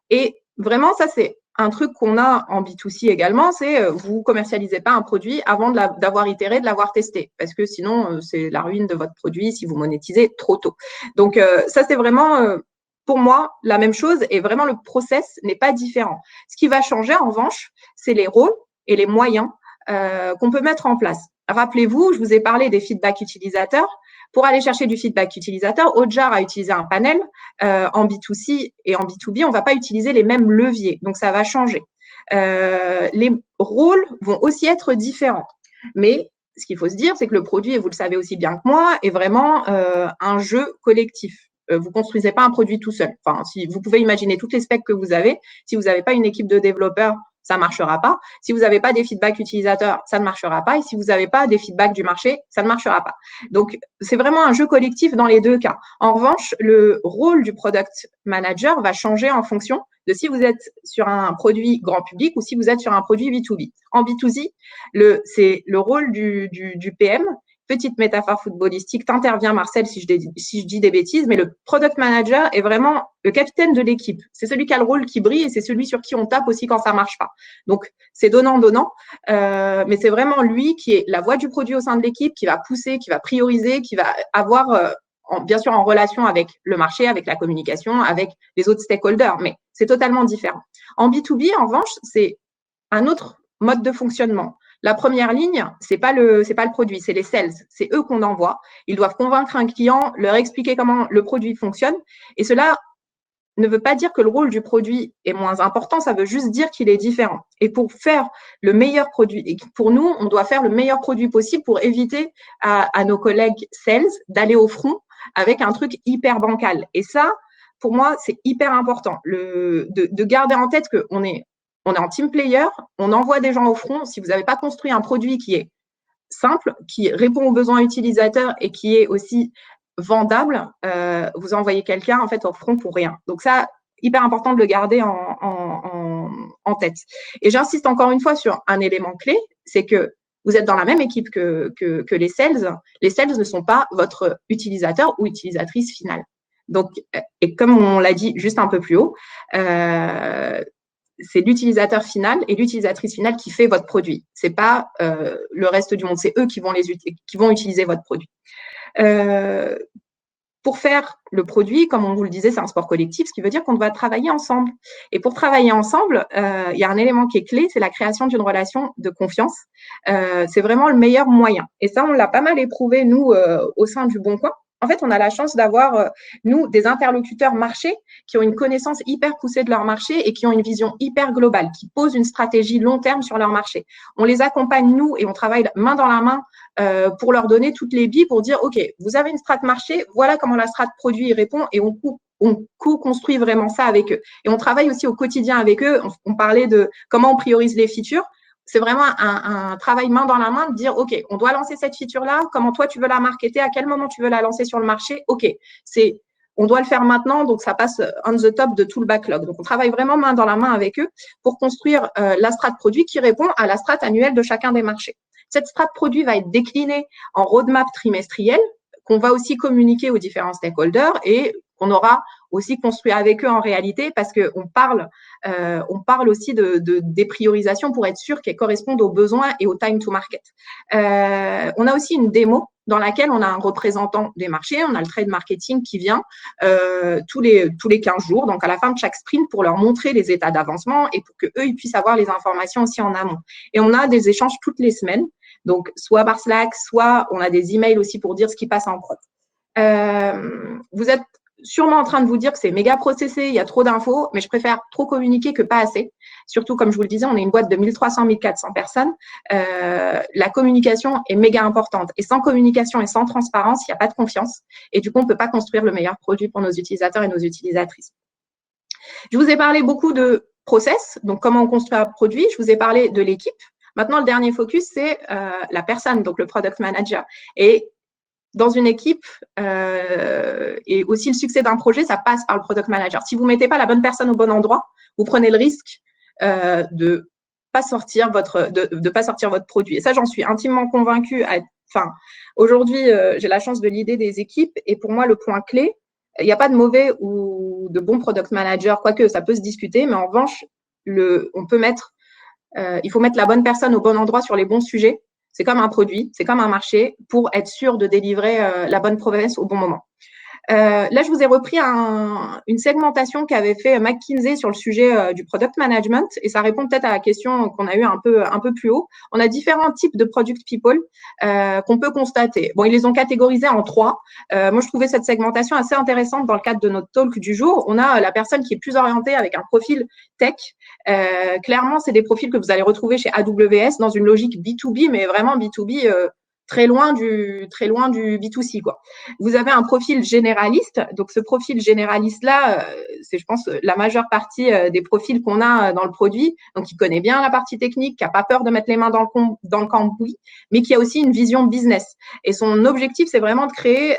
Et vraiment, ça, c'est un truc qu'on a en B2C également, c'est vous commercialisez pas un produit avant d'avoir itéré, de l'avoir testé, parce que sinon, c'est la ruine de votre produit si vous monétisez trop tôt. Donc, ça, c'est vraiment, pour moi, la même chose, et vraiment, le process n'est pas différent. Ce qui va changer, en revanche, c'est les rôles et les moyens qu'on peut mettre en place. Rappelez-vous, je vous ai parlé des feedbacks utilisateurs. Pour aller chercher du feedback utilisateur, Hotjar a utilisé un panel. En B2C et en B2B, on ne va pas utiliser les mêmes leviers. Donc, ça va changer. Les rôles vont aussi être différents. Mais ce qu'il faut se dire, c'est que le produit, et vous le savez aussi bien que moi, est vraiment un jeu collectif. Vous ne construisez pas un produit tout seul. Enfin, si vous pouvez imaginer toutes les specs que vous avez. Si vous n'avez pas une équipe de développeurs, ça ne marchera pas. Si vous n'avez pas des feedbacks utilisateurs, ça ne marchera pas. Et si vous n'avez pas des feedbacks du marché, ça ne marchera pas. Donc, c'est vraiment un jeu collectif dans les deux cas. En revanche, le rôle du product manager va changer en fonction de si vous êtes sur un produit grand public ou si vous êtes sur un produit B2B. En B2C, c'est le rôle du PM. Petite métaphore footballistique, t'interviens Marcel si je dis des bêtises, mais le product manager est vraiment le capitaine de l'équipe. C'est celui qui a le rôle qui brille et c'est celui sur qui on tape aussi quand ça marche pas. Donc, c'est donnant-donnant, mais c'est vraiment lui qui est la voix du produit au sein de l'équipe, qui va pousser, qui va prioriser, qui va avoir, bien sûr en relation avec le marché, avec la communication, avec les autres stakeholders, mais c'est totalement différent. En B2B, en revanche, c'est un autre mode de fonctionnement. La première ligne, c'est pas le produit, c'est les sales. C'est eux qu'on envoie. Ils doivent convaincre un client, leur expliquer comment le produit fonctionne. Et cela ne veut pas dire que le rôle du produit est moins important, ça veut juste dire qu'il est différent. Et pour faire le meilleur produit, et pour nous, on doit faire le meilleur produit possible pour éviter à nos collègues sales d'aller au front avec un truc hyper bancal. Et ça, pour moi, c'est hyper important de garder en tête qu'on est en team player, on envoie des gens au front. Si vous n'avez pas construit un produit qui est simple, qui répond aux besoins utilisateurs et qui est aussi vendable, vous envoyez quelqu'un en fait au front pour rien. Donc ça, hyper important de le garder en tête. Et j'insiste encore une fois sur un élément clé, c'est que vous êtes dans la même équipe que les sales. Les sales ne sont pas votre utilisateur ou utilisatrice finale. Donc, et comme on l'a dit juste un peu plus haut, c'est l'utilisateur final et l'utilisatrice finale qui fait votre produit. C'est pas le reste du monde, c'est eux qui vont utiliser votre produit. Pour faire le produit, comme on vous le disait, c'est un sport collectif, ce qui veut dire qu'on doit travailler ensemble. Et pour travailler ensemble, il y a un élément qui est clé, c'est la création d'une relation de confiance. C'est vraiment le meilleur moyen. Et ça, on l'a pas mal éprouvé, nous, au sein du Bon Coin. En fait, on a la chance d'avoir, nous, des interlocuteurs marché qui ont une connaissance hyper poussée de leur marché et qui ont une vision hyper globale, qui posent une stratégie long terme sur leur marché. On les accompagne, nous, et on travaille main dans la main pour leur donner toutes les billes pour dire, OK, vous avez une strat marché, voilà comment la strat produit y répond et on co-construit vraiment ça avec eux. Et on travaille aussi au quotidien avec eux. On parlait de comment on priorise les features. C'est vraiment un travail main dans la main de dire, OK, on doit lancer cette feature-là, comment toi tu veux la marketer, à quel moment tu veux la lancer sur le marché, OK, on doit le faire maintenant, donc ça passe on the top de tout le backlog. Donc, on travaille vraiment main dans la main avec eux pour construire la strat produit qui répond à la strat annuelle de chacun des marchés. Cette strat produit va être déclinée en roadmap trimestriel qu'on va aussi communiquer aux différents stakeholders et qu'on aura aussi construit avec eux en réalité parce qu'on parle aussi des priorisations pour être sûr qu'elles correspondent aux besoins et au time to market. On a aussi une démo dans laquelle on a un représentant des marchés, on a le trade marketing qui vient tous les 15 jours, donc à la fin de chaque sprint pour leur montrer les états d'avancement et pour qu'eux ils puissent avoir les informations aussi en amont. Et on a des échanges toutes les semaines, donc soit par Slack, soit on a des emails aussi pour dire ce qui passe en prod. Vous êtes sûrement en train de vous dire que c'est méga processé, il y a trop d'infos, mais je préfère trop communiquer que pas assez. Surtout, comme je vous le disais, on est une boîte de 1300-1400 personnes. La communication est méga importante. Et sans communication et sans transparence, il n'y a pas de confiance. Et du coup, on ne peut pas construire le meilleur produit pour nos utilisateurs et nos utilisatrices. Je vous ai parlé beaucoup de process, donc comment on construit un produit. Je vous ai parlé de l'équipe. Maintenant, le dernier focus, c'est la personne, donc le product manager. Et dans une équipe et aussi le succès d'un projet, ça passe par le product manager. Si vous ne mettez pas la bonne personne au bon endroit, vous prenez le risque de pas sortir votre produit. Et ça, j'en suis intimement convaincue. Enfin, aujourd'hui, j'ai la chance de leader des équipes et pour moi, le point clé, il n'y a pas de mauvais ou de bon product manager, quoique ça peut se discuter, mais en revanche, on peut mettre, il faut mettre la bonne personne au bon endroit sur les bons sujets. C'est comme un produit, c'est comme un marché pour être sûr de délivrer la bonne promesse au bon moment. Là, je vous ai repris une segmentation qu'avait fait McKinsey sur le sujet du product management et ça répond peut-être à la question qu'on a eue un peu plus haut. On a différents types de product people qu'on peut constater. Bon, ils les ont catégorisés en 3. Moi, je trouvais cette segmentation assez intéressante dans le cadre de notre talk du jour. On a la personne qui est plus orientée avec un profil tech. Clairement, c'est des profils que vous allez retrouver chez AWS dans une logique B2B, mais vraiment B2B très loin du B2C, quoi. Vous avez un profil généraliste. Donc, ce profil généraliste-là, c'est, je pense, la majeure partie des profils qu'on a dans le produit. Donc, qui connaît bien la partie technique, qui n'a pas peur de mettre les mains dans le cambouis, mais qui a aussi une vision business. Et son objectif, c'est vraiment de créer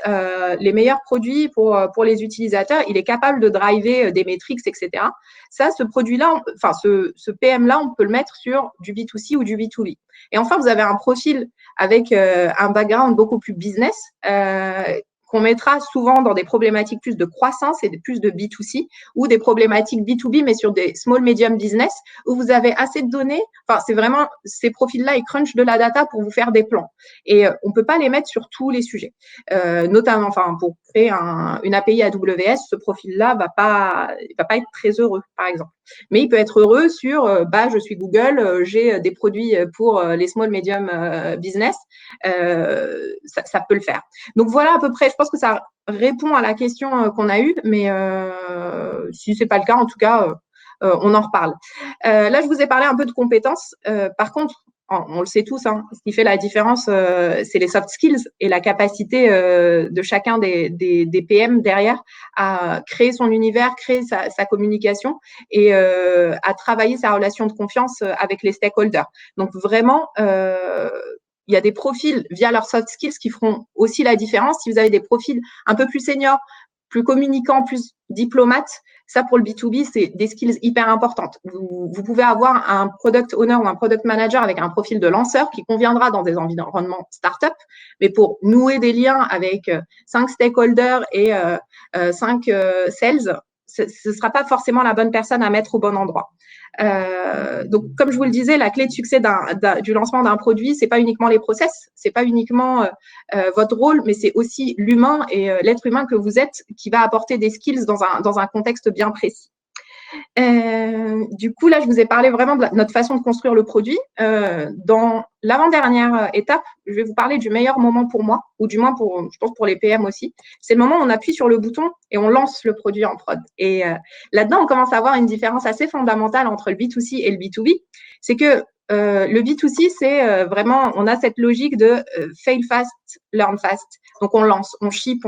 les meilleurs produits pour les utilisateurs. Il est capable de driver des métriques, etc. Ça, ce produit-là, enfin, ce PM-là, on peut le mettre sur du B2C ou du B2B. Et enfin, vous avez un profil avec un background beaucoup plus business qu'on mettra souvent dans des problématiques plus de croissance et plus de B2C ou des problématiques B2B, mais sur des small, medium business où vous avez assez de données. Enfin, c'est vraiment ces profils-là, ils crunchent de la data pour vous faire des plans. Et on ne peut pas les mettre sur tous les sujets. Notamment, enfin, pour créer une API AWS, ce profil-là va pas être très heureux, par exemple. Mais il peut être heureux sur je suis Google, j'ai des produits pour les small medium business, ça peut le faire. Donc voilà à peu près, je pense que ça répond à la question qu'on a eue, mais si c'est pas le cas, en tout cas, on en reparle. Là, je vous ai parlé un peu de compétences. Par contre, on le sait tous, hein, ce qui fait la différence, c'est les soft skills et la capacité de chacun des PM derrière à créer son univers, créer sa communication et à travailler sa relation de confiance avec les stakeholders. Donc vraiment, il y a des profils via leurs soft skills qui feront aussi la différence. Si vous avez des profils un peu plus seniors, plus communicants, plus diplomates, ça pour le B2B, c'est des skills hyper importantes. Vous pouvez avoir un product owner ou un product manager avec un profil de lanceur qui conviendra dans des environnements startup, mais pour nouer des liens avec 5 stakeholders et 5 sales, ce ne sera pas forcément la bonne personne à mettre au bon endroit. Donc, comme je vous le disais, la clé de succès du lancement d'un produit, c'est pas uniquement les process, c'est pas uniquement votre rôle, mais c'est aussi l'humain et l'être humain que vous êtes qui va apporter des skills dans un contexte bien précis. Du coup, là, je vous ai parlé vraiment de notre façon de construire le produit. Dans l'avant-dernière étape, je vais vous parler du meilleur moment pour moi, ou du moins je pense pour les PM aussi. C'est le moment où on appuie sur le bouton et on lance le produit en prod. Et là-dedans, on commence à avoir une différence assez fondamentale entre le B2C et le B2B. C'est que le B2C, c'est vraiment, on a cette logique de fail fast, learn fast. Donc, on lance, on ship.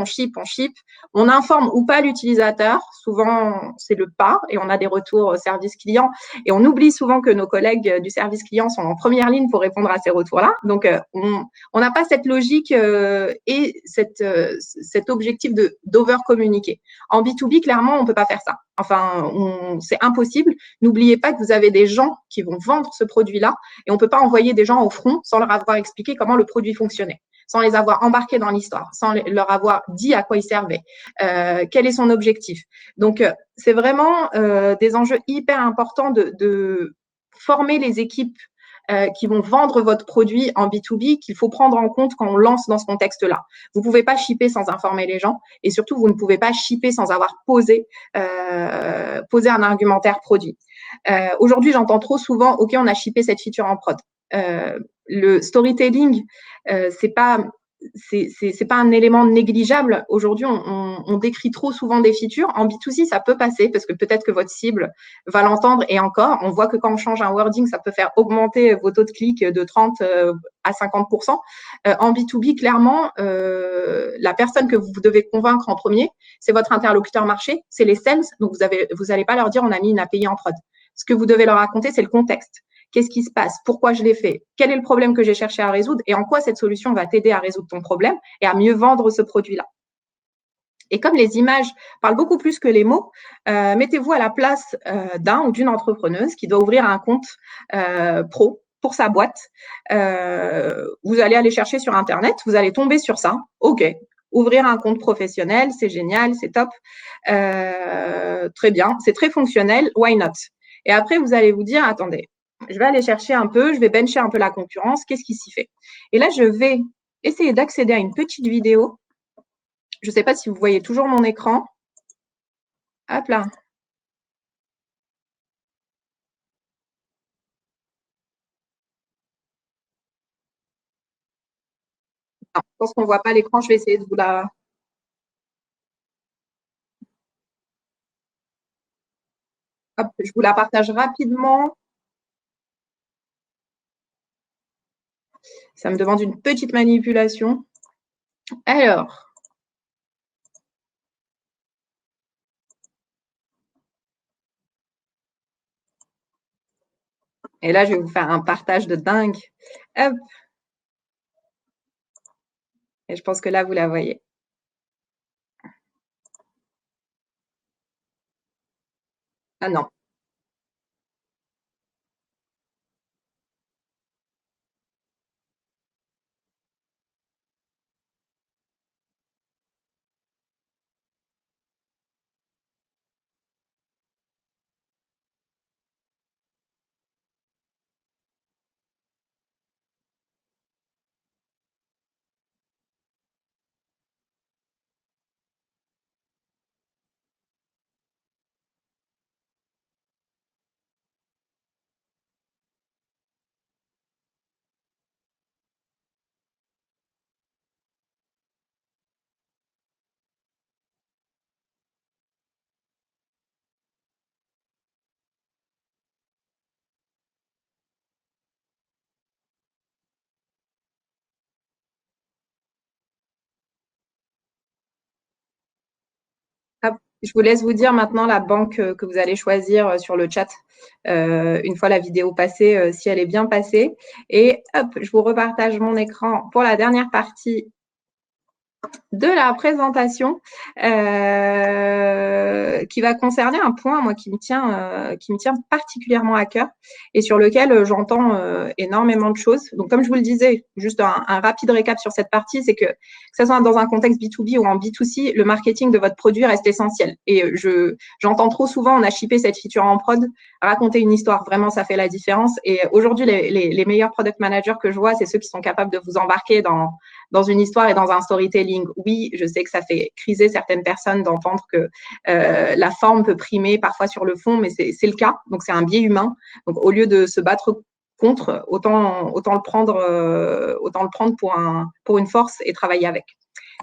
On informe ou pas l'utilisateur. Souvent, c'est le pas et on a des retours service client. Et on oublie souvent que nos collègues du service client sont en première ligne pour répondre à ces retours-là. Donc, on n'a pas cette logique et cet objectif d'over-communiquer. En B2B, clairement, on ne peut pas faire ça. Enfin, c'est impossible. N'oubliez pas que vous avez des gens qui vont vendre ce produit-là et on ne peut pas envoyer des gens au front sans leur avoir expliqué comment le produit fonctionnait, sans les avoir embarqués dans l'histoire, sans leur avoir dit à quoi il servait, quel est son objectif. Donc, c'est vraiment des enjeux hyper importants de former les équipes qui vont vendre votre produit en B2B qu'il faut prendre en compte quand on lance dans ce contexte-là. Vous ne pouvez pas shipper sans informer les gens et surtout, vous ne pouvez pas shipper sans avoir posé un argumentaire produit. Aujourd'hui, j'entends trop souvent « Ok, on a shippé cette feature en prod ». Le storytelling, c'est pas un élément négligeable. Aujourd'hui, on décrit trop souvent des features. En B2C, ça peut passer parce que peut-être que votre cible va l'entendre et encore, on voit que quand on change un wording, ça peut faire augmenter vos taux de clic de 30 à 50%. En B2B, clairement, la personne que vous devez convaincre en premier, c'est votre interlocuteur marché, c'est les sales. Donc, vous allez pas leur dire on a mis une API en prod. Ce que vous devez leur raconter, c'est le contexte. qu'est-ce qui se passe, pourquoi je l'ai fait, quel est le problème que j'ai cherché à résoudre et en quoi cette solution va t'aider à résoudre ton problème et à mieux vendre ce produit-là. Et comme les images parlent beaucoup plus que les mots, mettez-vous à la place d'un ou d'une entrepreneuse qui doit ouvrir un compte pro pour sa boîte. Vous allez aller chercher sur Internet, vous allez tomber sur ça. OK, ouvrir un compte professionnel, c'est génial, c'est top. Très bien, c'est très fonctionnel, why not? Et après, vous allez vous dire, attendez, je vais aller chercher un peu, je vais bencher un peu la concurrence, qu'est-ce qui s'y fait? Et là, je vais essayer d'accéder à une petite vidéo. Je ne sais pas si vous voyez toujours mon écran. Hop là. Non, je pense qu'on ne voit pas l'écran. Je vais essayer de vous la… Hop, je vous la partage rapidement. Ça me demande une petite manipulation. Alors. Et là, je vais vous faire un partage de dingue. Hop. Et je pense que là, vous la voyez. Ah non. Hop. Je vous laisse vous dire maintenant la banque que vous allez choisir sur le chat une fois la vidéo passée, si elle est bien passée. Et hop, je vous repartage mon écran pour la dernière partie de la présentation qui va concerner un point moi qui me tient particulièrement à cœur et sur lequel j'entends énormément de choses. Donc comme je vous le disais, juste un rapide récap sur cette partie, c'est que ce soit dans un contexte B2B ou en B2C, le marketing de votre produit reste essentiel. Et j'entends trop souvent, on a shippé cette feature en prod, raconter une histoire, vraiment ça fait la différence. Et aujourd'hui, les meilleurs product managers que je vois, c'est ceux qui sont capables de vous embarquer dans une histoire et dans un storytelling. Oui, je sais que ça fait criser certaines personnes d'entendre que la forme peut primer parfois sur le fond, mais c'est le cas. Donc, c'est un biais humain. Donc, au lieu de se battre contre, autant le prendre pour une force et travailler avec.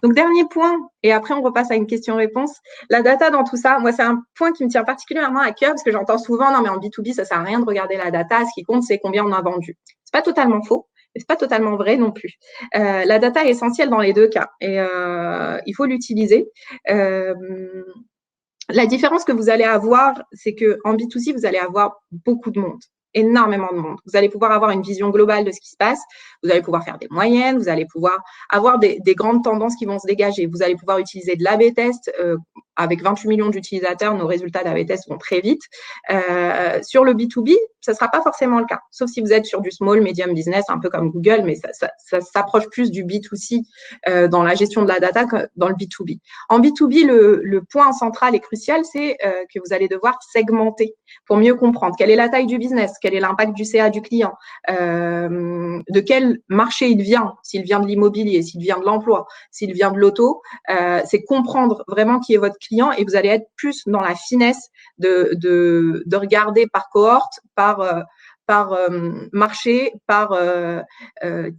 Donc, dernier point, et après, on repasse à une question-réponse. La data dans tout ça, moi, c'est un point qui me tient particulièrement à cœur parce que j'entends souvent, non, mais en B2B, ça sert à rien de regarder la data. Ce qui compte, c'est combien on a vendu. C'est pas totalement faux. Mais c'est pas totalement vrai non plus. La data est essentielle dans les deux cas et il faut l'utiliser. La différence que vous allez avoir, c'est qu'en B2C, vous allez avoir beaucoup de monde, énormément de monde. Vous allez pouvoir avoir une vision globale de ce qui se passe. Vous allez pouvoir faire des moyennes. Vous allez pouvoir avoir des grandes tendances qui vont se dégager. Vous allez pouvoir utiliser de l'A/B test. Avec 28 millions d'utilisateurs, nos résultats d'A/B test vont très vite. Sur le B2B, ce ne sera pas forcément le cas, sauf si vous êtes sur du small, medium business, un peu comme Google, mais ça s'approche plus du B2C dans la gestion de la data que dans le B2B. En B2B, le point central et crucial, c'est que vous allez devoir segmenter pour mieux comprendre quelle est la taille du business, quel est l'impact du CA du client, de quel marché il vient, s'il vient de l'immobilier, s'il vient de l'emploi, s'il vient de l'auto. C'est comprendre vraiment qui est votre client et vous allez être plus dans la finesse de regarder par cohorte, par marché, par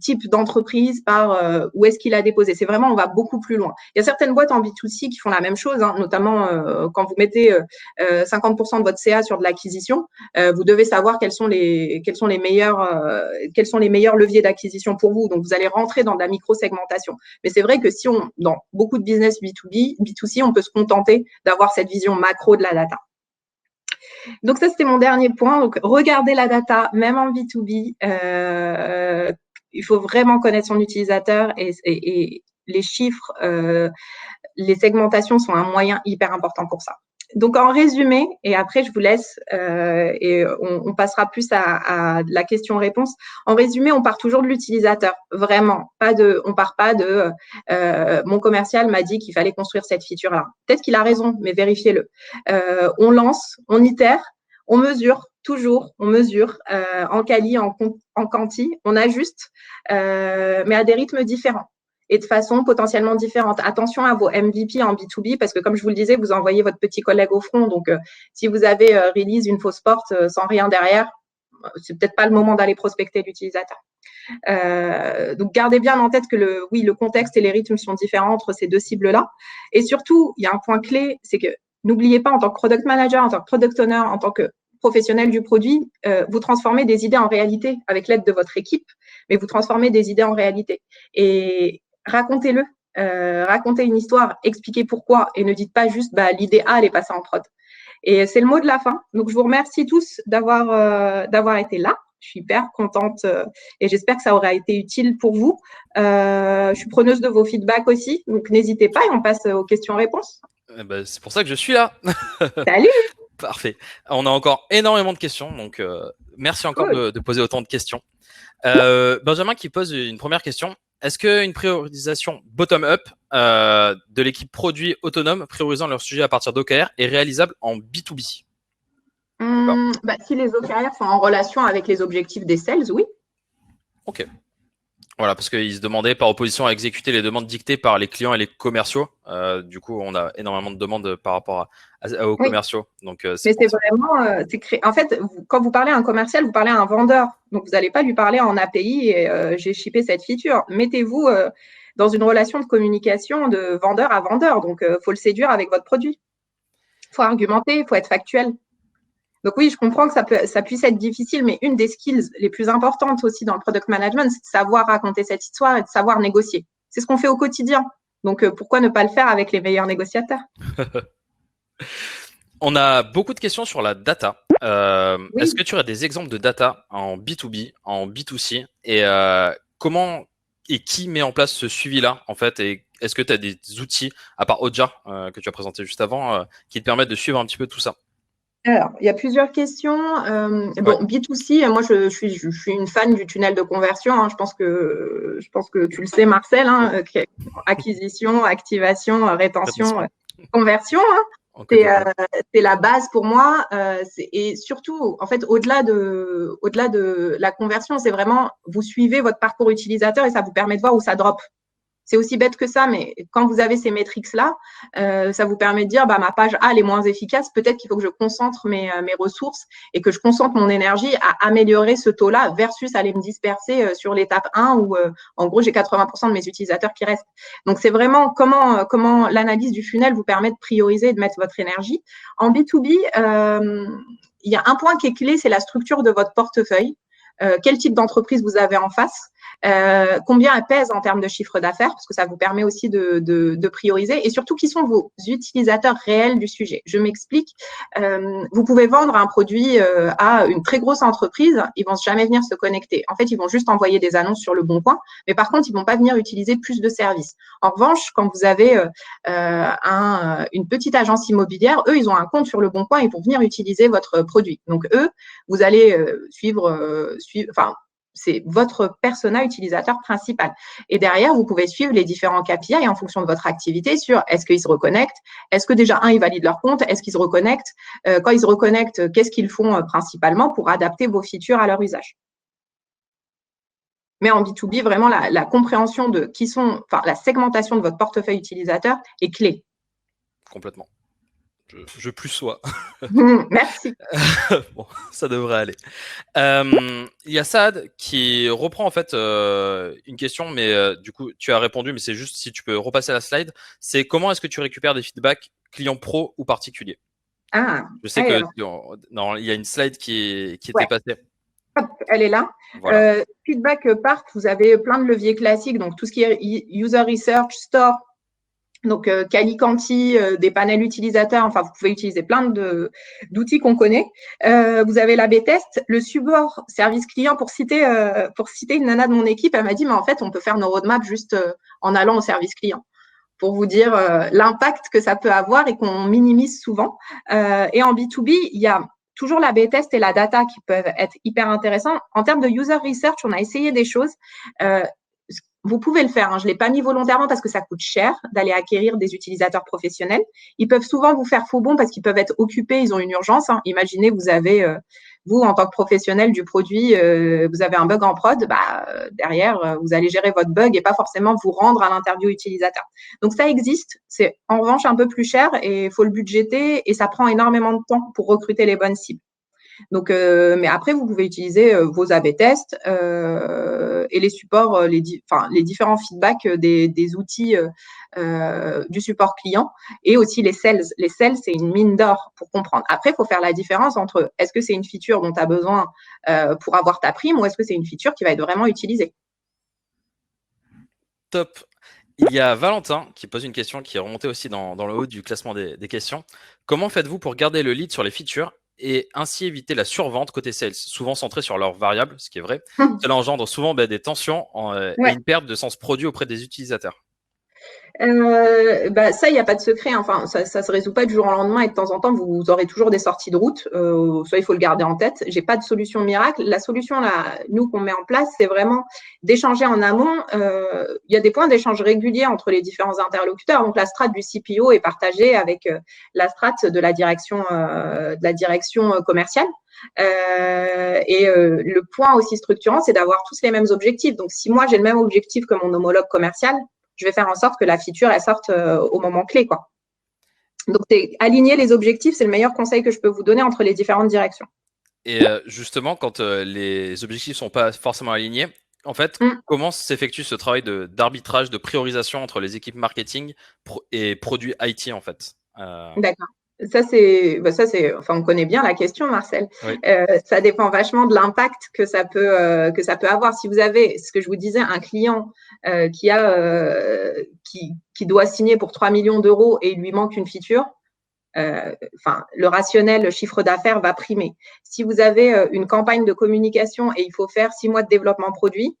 type d'entreprise, par où est-ce qu'il a déposé. C'est vraiment, on va beaucoup plus loin. Il y a certaines boîtes en B2C qui font la même chose, hein, notamment quand vous mettez 50% de votre CA sur de l'acquisition, vous devez savoir quels sont les meilleurs leviers d'acquisition pour vous. Donc, vous allez rentrer dans de la micro-segmentation. Mais c'est vrai que si dans beaucoup de business B2B, B2C, on peut se contenter d'avoir cette vision macro de la data. Donc ça, c'était mon dernier point. Donc regardez la data, même en B2B. Il faut vraiment connaître son utilisateur et les chiffres, les segmentations sont un moyen hyper important pour ça. Donc en résumé, et après je vous laisse et on passera plus à la question-réponse. En résumé, on part toujours de l'utilisateur, vraiment. On part pas de mon commercial m'a dit qu'il fallait construire cette feature-là. Peut-être qu'il a raison, mais vérifiez-le. On lance, on itère, on mesure toujours, on mesure en quali, en quanti, on ajuste, mais à des rythmes différents et de façon potentiellement différente. Attention à vos MVP en B2B parce que comme je vous le disais, vous envoyez votre petit collègue au front. Donc, si vous avez release une fausse porte sans rien derrière, c'est peut-être pas le moment d'aller prospecter l'utilisateur. Donc, gardez bien en tête que le contexte et les rythmes sont différents entre ces deux cibles-là. Et surtout, il y a un point clé, c'est que n'oubliez pas en tant que product manager, en tant que product owner, en tant que professionnel du produit, vous transformez des idées en réalité avec l'aide de votre équipe, mais vous transformez des idées en réalité. Et racontez-le, racontez une histoire, expliquez pourquoi et ne dites pas juste l'idée A, elle est passée en prod. Et c'est le mot de la fin. Donc, je vous remercie tous d'avoir été là. Je suis hyper contente et j'espère que ça aura été utile pour vous. Je suis preneuse de vos feedbacks aussi, donc n'hésitez pas et on passe aux questions-réponses. C'est pour ça que je suis là. Salut. Parfait. On a encore énormément de questions, donc merci encore de poser autant de questions. Benjamin qui pose une première question. Est-ce qu'une priorisation bottom-up de l'équipe produit autonome priorisant leur sujet à partir d'OKR est réalisable en B2B? Si les OKR sont en relation avec les objectifs des sales, oui. Ok. Voilà, parce qu'ils se demandaient par opposition à exécuter les demandes dictées par les clients et les commerciaux. Du coup, on a énormément de demandes par rapport aux commerciaux. Donc, mais c'est vraiment, en fait, quand vous parlez à un commercial, vous parlez à un vendeur. Donc, vous n'allez pas lui parler en API et j'ai shippé cette feature. Mettez-vous dans une relation de communication de vendeur à vendeur. Donc, il faut le séduire avec votre produit. Il faut argumenter, il faut être factuel. Donc oui, je comprends que ça puisse être difficile, mais une des skills les plus importantes aussi dans le product management, c'est de savoir raconter cette histoire et de savoir négocier. C'est ce qu'on fait au quotidien. Donc pourquoi ne pas le faire avec les meilleurs négociateurs? On a beaucoup de questions sur la data. Oui. Est-ce que tu aurais des exemples de data en B2B, en B2C et comment et qui met en place ce suivi-là en fait? Et est-ce que tu as des outils, à part Oja que tu as présenté juste avant, qui te permettent de suivre un petit peu tout ça? Alors, il y a plusieurs questions. Bon, B2C, moi, je suis une fan du tunnel de conversion. Hein. Je pense que tu le sais, Marcel. Hein, acquisition, activation, rétention, conversion. Hein. C'est la base pour moi. Et surtout, en fait, au-delà de la conversion, c'est vraiment vous suivez votre parcours utilisateur et ça vous permet de voir où ça drop. C'est aussi bête que ça, mais quand vous avez ces métriques-là, ça vous permet de dire ma page A elle est moins efficace, peut-être qu'il faut que je concentre mes ressources et que je concentre mon énergie à améliorer ce taux-là versus aller me disperser sur l'étape 1 où en gros j'ai 80% de mes utilisateurs qui restent. Donc c'est vraiment comment l'analyse du funnel vous permet de prioriser et de mettre votre énergie. En B2B, il y a un point qui est clé, c'est la structure de votre portefeuille. Quel type d'entreprise vous avez en face, combien elle pèse en termes de chiffre d'affaires, parce que ça vous permet aussi de prioriser, et surtout qui sont vos utilisateurs réels du sujet. Je m'explique, vous pouvez vendre un produit à une très grosse entreprise, ils vont jamais venir se connecter. En fait, ils vont juste envoyer des annonces sur le bon coin, mais par contre, ils vont pas venir utiliser plus de services. En revanche, quand vous avez une petite agence immobilière, eux, ils ont un compte sur le bon coin, ils vont venir utiliser votre produit. Donc, eux, vous allez c'est votre persona utilisateur principal. Et derrière, vous pouvez suivre les différents KPI en fonction de votre activité sur est-ce qu'ils se reconnectent, est-ce que déjà, ils valident leur compte, est-ce qu'ils se reconnectent, quand ils se reconnectent, qu'est-ce qu'ils font principalement pour adapter vos features à leur usage. Mais en B2B, vraiment, la compréhension de la segmentation de votre portefeuille utilisateur est clé. Complètement. Je plus sois. Merci. Bon, ça devrait aller. Il y a Saad qui reprend en fait une question, mais du coup tu as répondu, mais c'est juste si tu peux repasser la slide. C'est comment est-ce que tu récupères des feedbacks clients pro ou particuliers? Je sais que il y a une slide qui était passée. Elle est là. Voilà. Feedback part, vous avez plein de leviers classiques, donc tout ce qui est user research, store, Donc, Calicanti, des panels utilisateurs, enfin, vous pouvez utiliser plein d'outils qu'on connaît. Vous avez l'A/B test, le support service client, pour citer une nana de mon équipe, elle m'a dit, mais en fait, on peut faire nos roadmaps juste en allant au service client, pour vous dire l'impact que ça peut avoir et qu'on minimise souvent. Et en B2B, il y a toujours l'A/B test et la data qui peuvent être hyper intéressants. En termes de user research, on a essayé des choses. Vous pouvez le faire, hein. Je ne l'ai pas mis volontairement parce que ça coûte cher d'aller acquérir des utilisateurs professionnels. Ils peuvent souvent vous faire faux bon parce qu'ils peuvent être occupés, ils ont une urgence, hein. Imaginez, vous avez, vous, en tant que professionnel du produit, vous avez un bug en prod, derrière, vous allez gérer votre bug et pas forcément vous rendre à l'interview utilisateur. Donc, ça existe. C'est en revanche un peu plus cher et il faut le budgéter et ça prend énormément de temps pour recruter les bonnes cibles. Donc, mais après, vous pouvez utiliser vos A/B tests et les supports, les différents feedbacks des outils du support client et aussi les sales. Les sales, c'est une mine d'or pour comprendre. Après, il faut faire la différence entre est-ce que c'est une feature dont tu as besoin pour avoir ta prime ou est-ce que c'est une feature qui va être vraiment utilisée. Top. Il y a Valentin qui pose une question qui est remontée aussi dans le haut du classement des questions. Comment faites-vous pour garder le lead sur les features et ainsi éviter la survente côté sales, souvent centrée sur leurs variables, ce qui est vrai. Cela engendre souvent des tensions et une perte de sens produit auprès des utilisateurs. Ça, il n'y a pas de secret. Enfin, ça se résout pas du jour au lendemain et de temps en temps, vous aurez toujours des sorties de route. Ça, il faut le garder en tête. J'ai pas de solution miracle. La solution, là, nous, qu'on met en place, c'est vraiment d'échanger en amont. Il y a des points d'échange réguliers entre les différents interlocuteurs. Donc, la strate du CPO est partagée avec la strate de la direction commerciale. Le point aussi structurant, c'est d'avoir tous les mêmes objectifs. Donc, si moi, j'ai le même objectif que mon homologue commercial, je vais faire en sorte que la feature, elle sorte au moment clé, quoi. Donc, aligner les objectifs, c'est le meilleur conseil que je peux vous donner entre les différentes directions. Et justement, quand les objectifs ne sont pas forcément alignés, en fait, comment s'effectue ce travail d'arbitrage, de priorisation entre les équipes marketing et produits IT, en fait D'accord. On connaît bien la question, Marcel. Oui. Ça dépend vachement de l'impact que ça peut avoir. Si vous avez, ce que je vous disais, un client qui doit signer pour 3 millions d'euros et il lui manque une feature, le rationnel, le chiffre d'affaires va primer. Si vous avez une campagne de communication et il faut faire 6 mois de développement produit,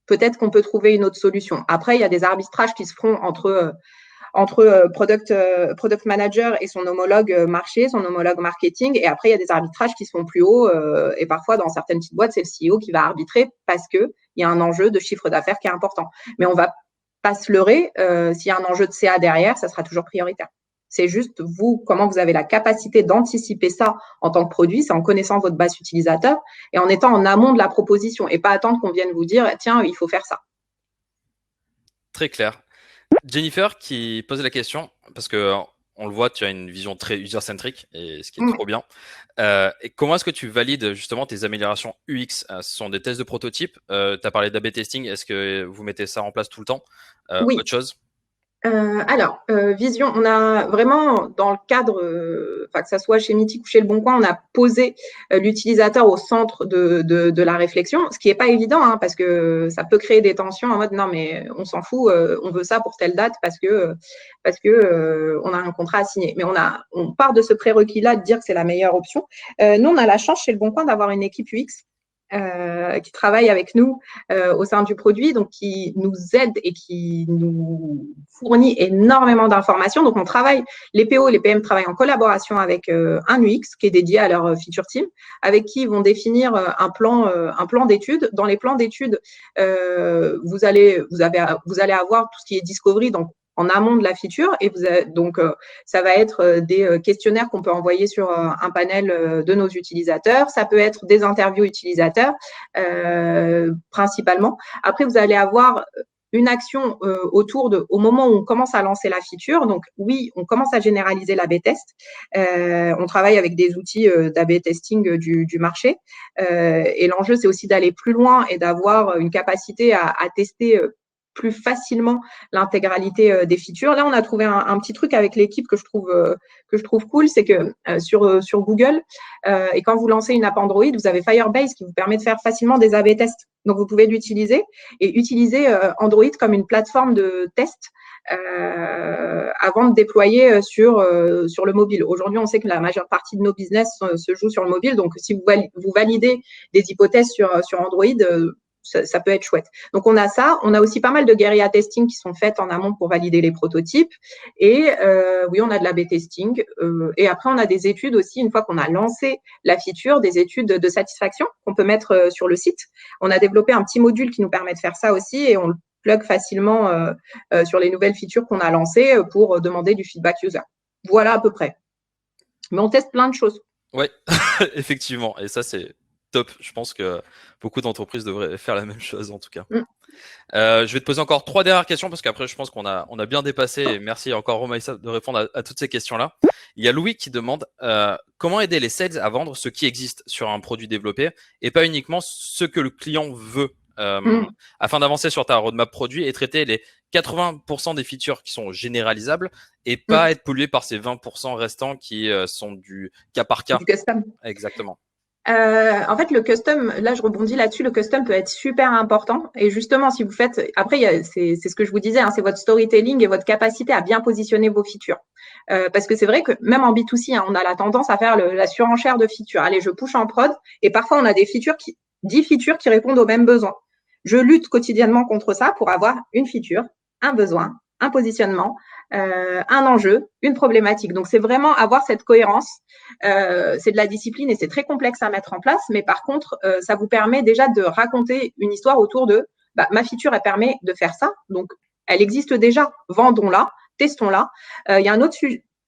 peut-être qu'on peut trouver une autre solution. Après, il y a des arbitrages qui se feront entre product manager et son homologue marché, son homologue marketing. Et après, il y a des arbitrages qui se font plus haut. Et parfois, dans certaines petites boîtes, c'est le CEO qui va arbitrer parce qu'il y a un enjeu de chiffre d'affaires qui est important. Mais on ne va pas se leurrer. S'il y a un enjeu de CA derrière, ça sera toujours prioritaire. C'est juste vous, comment vous avez la capacité d'anticiper ça en tant que produit, c'est en connaissant votre base utilisateur et en étant en amont de la proposition et pas attendre qu'on vienne vous dire, tiens, il faut faire ça. Très clair. Jennifer qui pose la question, parce que on le voit, tu as une vision très user-centrique, et ce qui est trop bien. Et comment est-ce que tu valides justement tes améliorations UX? Ce sont des tests de prototype. Tu as parlé d'A/B testing. Est-ce que vous mettez ça en place tout le temps? Oui. Autre chose? Vision, on a vraiment, dans le cadre, que ça soit chez Mythique ou chez Le Bon Coin, on a posé l'utilisateur au centre de la réflexion, ce qui n'est pas évident, hein, parce que ça peut créer des tensions en mode non, mais on s'en fout, on veut ça pour telle date parce que on a un contrat à signer. Mais on part de ce prérequis-là de dire que c'est la meilleure option. Nous, on a la chance chez Le Bon Coin d'avoir une équipe UX qui travaille avec nous au sein du produit, donc qui nous aide et qui nous fournit énormément d'informations. Donc, les PO et les PM travaillent en collaboration avec un UX qui est dédié à leur feature team, avec qui ils vont définir un plan d'études. Dans les plans d'études, vous allez avoir tout ce qui est discovery, donc en amont de la feature. Et ça va être des questionnaires qu'on peut envoyer sur un panel de nos utilisateurs. Ça peut être des interviews utilisateurs, principalement. Après, vous allez avoir une action au moment où on commence à lancer la feature. Donc, oui, on commence à généraliser l'A/B test. On travaille avec des outils d'A/B testing du marché. Et l'enjeu, c'est aussi d'aller plus loin et d'avoir une capacité à tester plus facilement l'intégralité des features. Là, on a trouvé un petit truc avec l'équipe que je trouve cool, c'est que sur Google, et quand vous lancez une app Android, vous avez Firebase qui vous permet de faire facilement des A/B tests. Donc, vous pouvez l'utiliser et utiliser Android comme une plateforme de test avant de déployer sur le mobile. Aujourd'hui, on sait que la majeure partie de nos business se joue sur le mobile. Donc, si vous validez des hypothèses sur Android, ça peut être chouette. Donc, on a ça. On a aussi pas mal de guérilla testing qui sont faites en amont pour valider les prototypes. Et oui, on a de l'A/B testing. Et après, on a des études aussi, une fois qu'on a lancé la feature, des études de satisfaction qu'on peut mettre sur le site. On a développé un petit module qui nous permet de faire ça aussi et on le plug facilement sur les nouvelles features qu'on a lancées pour demander du feedback user. Voilà à peu près. Mais on teste plein de choses. Ouais, effectivement. Et ça, c'est top. Je pense que beaucoup d'entreprises devraient faire la même chose, en tout cas. Je vais te poser encore 3 dernières questions parce qu'après, je pense qu'on a bien dépassé. Et merci encore, Romaïssa, de répondre à toutes ces questions-là. Il y a Louis qui demande comment aider les sales à vendre ce qui existe sur un produit développé et pas uniquement ce que le client veut. Afin d'avancer sur ta roadmap produit et traiter les 80% des features qui sont généralisables et pas être pollué par ces 20% restants qui sont du cas par cas. Du custom. Exactement. En fait, le custom, là, je rebondis là-dessus, le custom peut être super important. Et justement, si vous faites, après, c'est ce que je vous disais, hein, c'est votre storytelling et votre capacité à bien positionner vos features. Parce que c'est vrai que même en B2C, hein, on a la tendance à faire la surenchère de features. Allez, je push en prod et parfois, on a des 10 features qui répondent aux mêmes besoins. Je lutte quotidiennement contre ça pour avoir une feature, un besoin, un positionnement, un enjeu, une problématique. Donc, c'est vraiment avoir cette cohérence. C'est de la discipline et c'est très complexe à mettre en place. Mais par contre, ça vous permet déjà de raconter une histoire autour de ma feature, elle permet de faire ça. Donc, elle existe déjà. Vendons-la, testons-la. Il y a un autre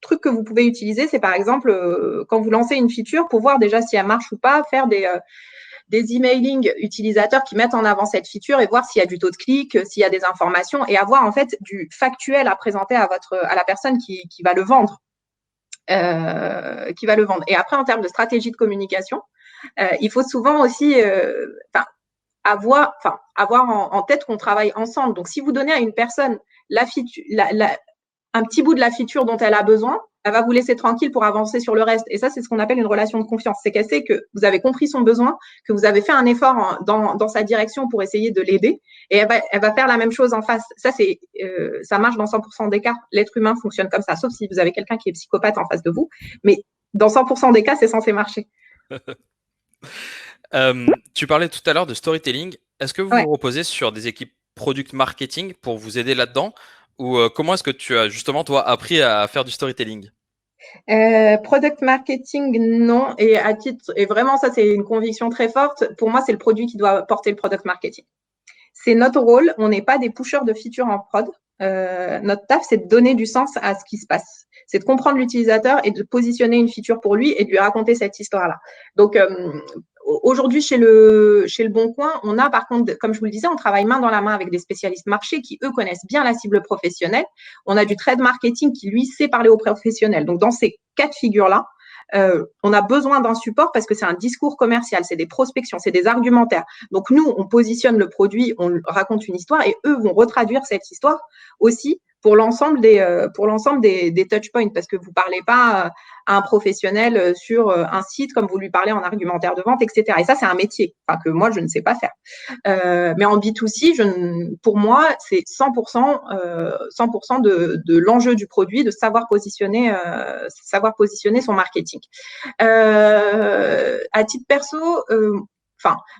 truc que vous pouvez utiliser, c'est par exemple, quand vous lancez une feature, pour voir déjà si elle marche ou pas, faire des emailing utilisateurs qui mettent en avant cette feature et voir s'il y a du taux de clic, s'il y a des informations et avoir en fait du factuel à présenter à la personne qui va le vendre. Et après, en termes de stratégie de communication, il faut souvent aussi avoir en tête qu'on travaille ensemble. Donc, si vous donnez à une personne un petit bout de la feature dont elle a besoin, elle va vous laisser tranquille pour avancer sur le reste. Et ça, c'est ce qu'on appelle une relation de confiance. C'est qu'elle sait que vous avez compris son besoin, que vous avez fait un effort dans sa direction pour essayer de l'aider, et elle va faire la même chose en face. Ça, ça marche dans 100% des cas. L'être humain fonctionne comme ça, sauf si vous avez quelqu'un qui est psychopathe en face de vous. Mais dans 100% des cas, c'est censé marcher. Tu parlais tout à l'heure de storytelling. Est-ce que vous vous reposez sur des équipes product marketing pour vous aider là-dedans? Ou comment est-ce que tu as justement, toi, appris à faire du storytelling? Product marketing, non. Et vraiment, ça, c'est une conviction très forte. Pour moi, c'est le produit qui doit porter le product marketing. C'est notre rôle. On n'est pas des pushers de features en prod. Notre taf, c'est de donner du sens à ce qui se passe. C'est de comprendre l'utilisateur et de positionner une feature pour lui et de lui raconter cette histoire-là. Donc, aujourd'hui, chez le Bon Coin, on a par contre, comme je vous le disais, on travaille main dans la main avec des spécialistes marché qui, eux, connaissent bien la cible professionnelle. On a du trade marketing qui, lui, sait parler aux professionnels. Donc, dans ces cas de figure-là, on a besoin d'un support parce que c'est un discours commercial, c'est des prospections, c'est des argumentaires. Donc, nous, on positionne le produit, on raconte une histoire et eux vont retraduire cette histoire aussi pour l'ensemble des touch points, parce que vous parlez pas à un professionnel sur un site comme vous lui parlez en argumentaire de vente, etc. Et ça, c'est un métier que moi, je ne sais pas faire. Mais en B2C, pour moi, c'est 100% de l'enjeu du produit, de savoir positionner son marketing. À titre perso,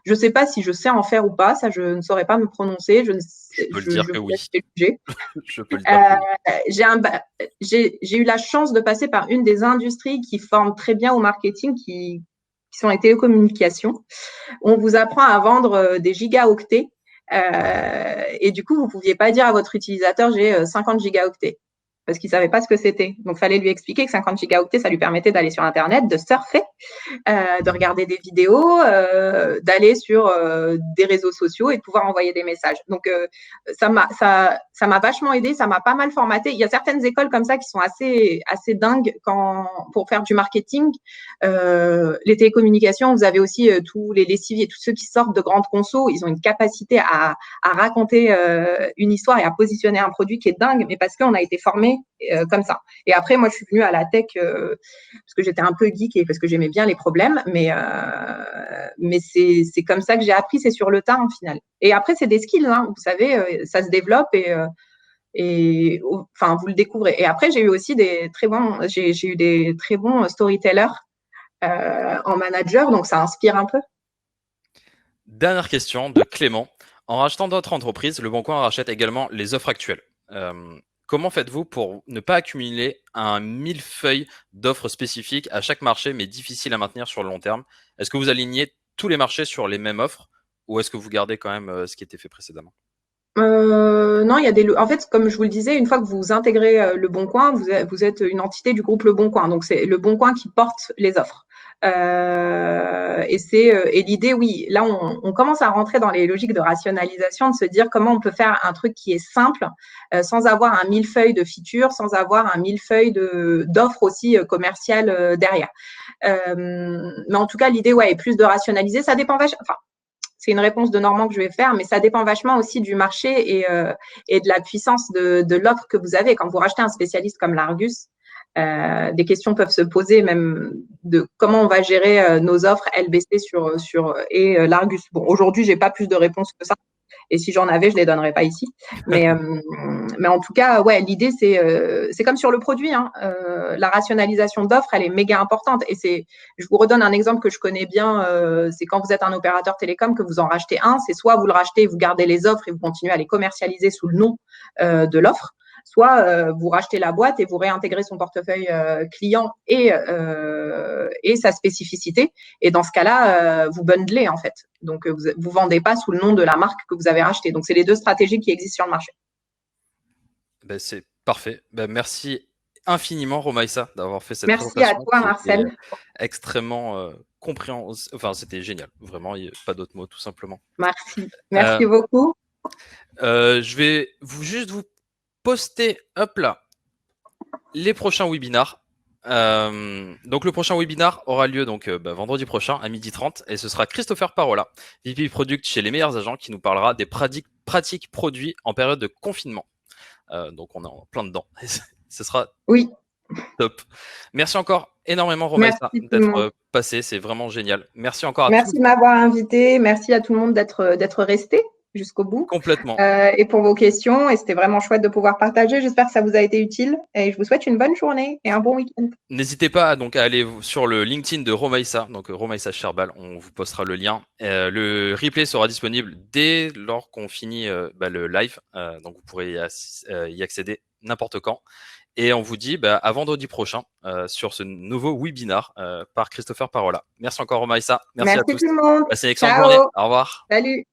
je ne sais pas si je sais en faire ou pas, ça je ne saurais pas me prononcer. Je peux le dire que oui. Je peux le dire que oui. J'ai eu la chance de passer par une des industries qui forment très bien au marketing, qui sont les télécommunications. On vous apprend à vendre des gigaoctets et du coup, vous ne pouviez pas dire à votre utilisateur « j'ai 50 gigaoctets ». parce qu'il savait pas ce que c'était. Donc, fallait lui expliquer que 50 gigaoctets, ça lui permettait d'aller sur Internet, de surfer, de regarder des vidéos, d'aller sur des réseaux sociaux et de pouvoir envoyer des messages. Donc, ça m'a vachement aidé, ça m'a pas mal formaté. Il y a certaines écoles comme ça qui sont assez dingues pour faire du marketing. Les télécommunications, vous avez aussi tous les lessiviers, tous ceux qui sortent de grandes consos, ils ont une capacité à raconter une histoire et à positionner un produit qui est dingue, mais parce qu'on a été formé comme ça. Et après, moi, je suis venue à la tech parce que j'étais un peu geek et parce que j'aimais bien les problèmes, mais c'est comme ça que j'ai appris, c'est sur le tas en final. Et après, c'est des skills, hein, vous savez, ça se développe et enfin, vous le découvrez. Et après, j'ai eu aussi j'ai eu des très bons storytellers en manager, donc ça inspire un peu. Dernière question de Clément. En rachetant d'autres entreprises, Le Bon Coin rachète également les offres actuelles. Comment faites-vous pour ne pas accumuler un millefeuille d'offres spécifiques à chaque marché, mais difficiles à maintenir sur le long terme? Est-ce que vous alignez tous les marchés sur les mêmes offres ou est-ce que vous gardez quand même ce qui était fait précédemment? Non, il y a en fait, comme je vous le disais, une fois que vous intégrez Le Bon Coin, vous êtes une entité du groupe Le Bon Coin. Donc, c'est Le Bon Coin qui porte les offres. Et l'idée, oui, là, on commence à rentrer dans les logiques de rationalisation, de se dire comment on peut faire un truc qui est simple, sans avoir un millefeuille de features, sans avoir un millefeuille d'offres aussi commerciales derrière. Mais en tout cas, l'idée, ouais, est plus de rationaliser. Ça dépend vachement. Enfin, c'est une réponse de Normand que je vais faire, mais ça dépend vachement aussi du marché et de la puissance de l'offre que vous avez. Quand vous rachetez un spécialiste comme l'Argus, des questions peuvent se poser même de comment on va gérer nos offres LBC et l'Argus. Bon, aujourd'hui, j'ai pas plus de réponses que ça. Et si j'en avais, je les donnerais pas ici. Mais en tout cas, ouais, l'idée c'est comme sur le produit. Hein, la rationalisation d'offres, elle est méga importante. Et je vous redonne un exemple que je connais bien. C'est quand vous êtes un opérateur télécom que vous en rachetez un. C'est soit vous le rachetez, vous gardez les offres et vous continuez à les commercialiser sous le nom de l'offre. Soit vous rachetez la boîte et vous réintégrez son portefeuille client et sa spécificité. Et dans ce cas-là, vous bundlez en fait. Donc, vous vendez pas sous le nom de la marque que vous avez rachetée. Donc, c'est les deux stratégies qui existent sur le marché. Ben, c'est parfait. Ben, merci infiniment, Romaïssa, d'avoir fait cette présentation. Merci à toi, Marcel. Extrêmement compréhensible. Enfin, c'était génial. Vraiment, il n'y a pas d'autre mot, tout simplement. Merci beaucoup. Je vais juste vous poster, hop là, les prochains webinars. Donc le prochain webinar aura lieu donc vendredi prochain à 12h30 et ce sera Christopher Parola, VP Product chez Les Meilleurs Agents, qui nous parlera des pratiques produits en période de confinement. Donc on est en plein dedans. Ce sera top. Merci encore énormément, Romaïssa, d'être passé. C'est vraiment génial. Merci encore à tous. Merci de m'avoir invité. Merci à tout le monde d'être resté jusqu'au bout. Complètement. Et pour vos questions. Et c'était vraiment chouette de pouvoir partager. J'espère que ça vous a été utile. Et je vous souhaite une bonne journée et un bon week-end. N'hésitez pas donc à aller sur le LinkedIn de Romaïssa, donc Romaïssa Sherbal, on vous postera le lien. Le replay sera disponible dès lors qu'on finit le live, donc vous pourrez y accéder n'importe quand. Et on vous dit à vendredi prochain sur ce nouveau webinar par Christopher Parola. Merci encore, Romaïssa. Merci à tous. Tout le monde. Passez une excellente journée. Au revoir. Salut.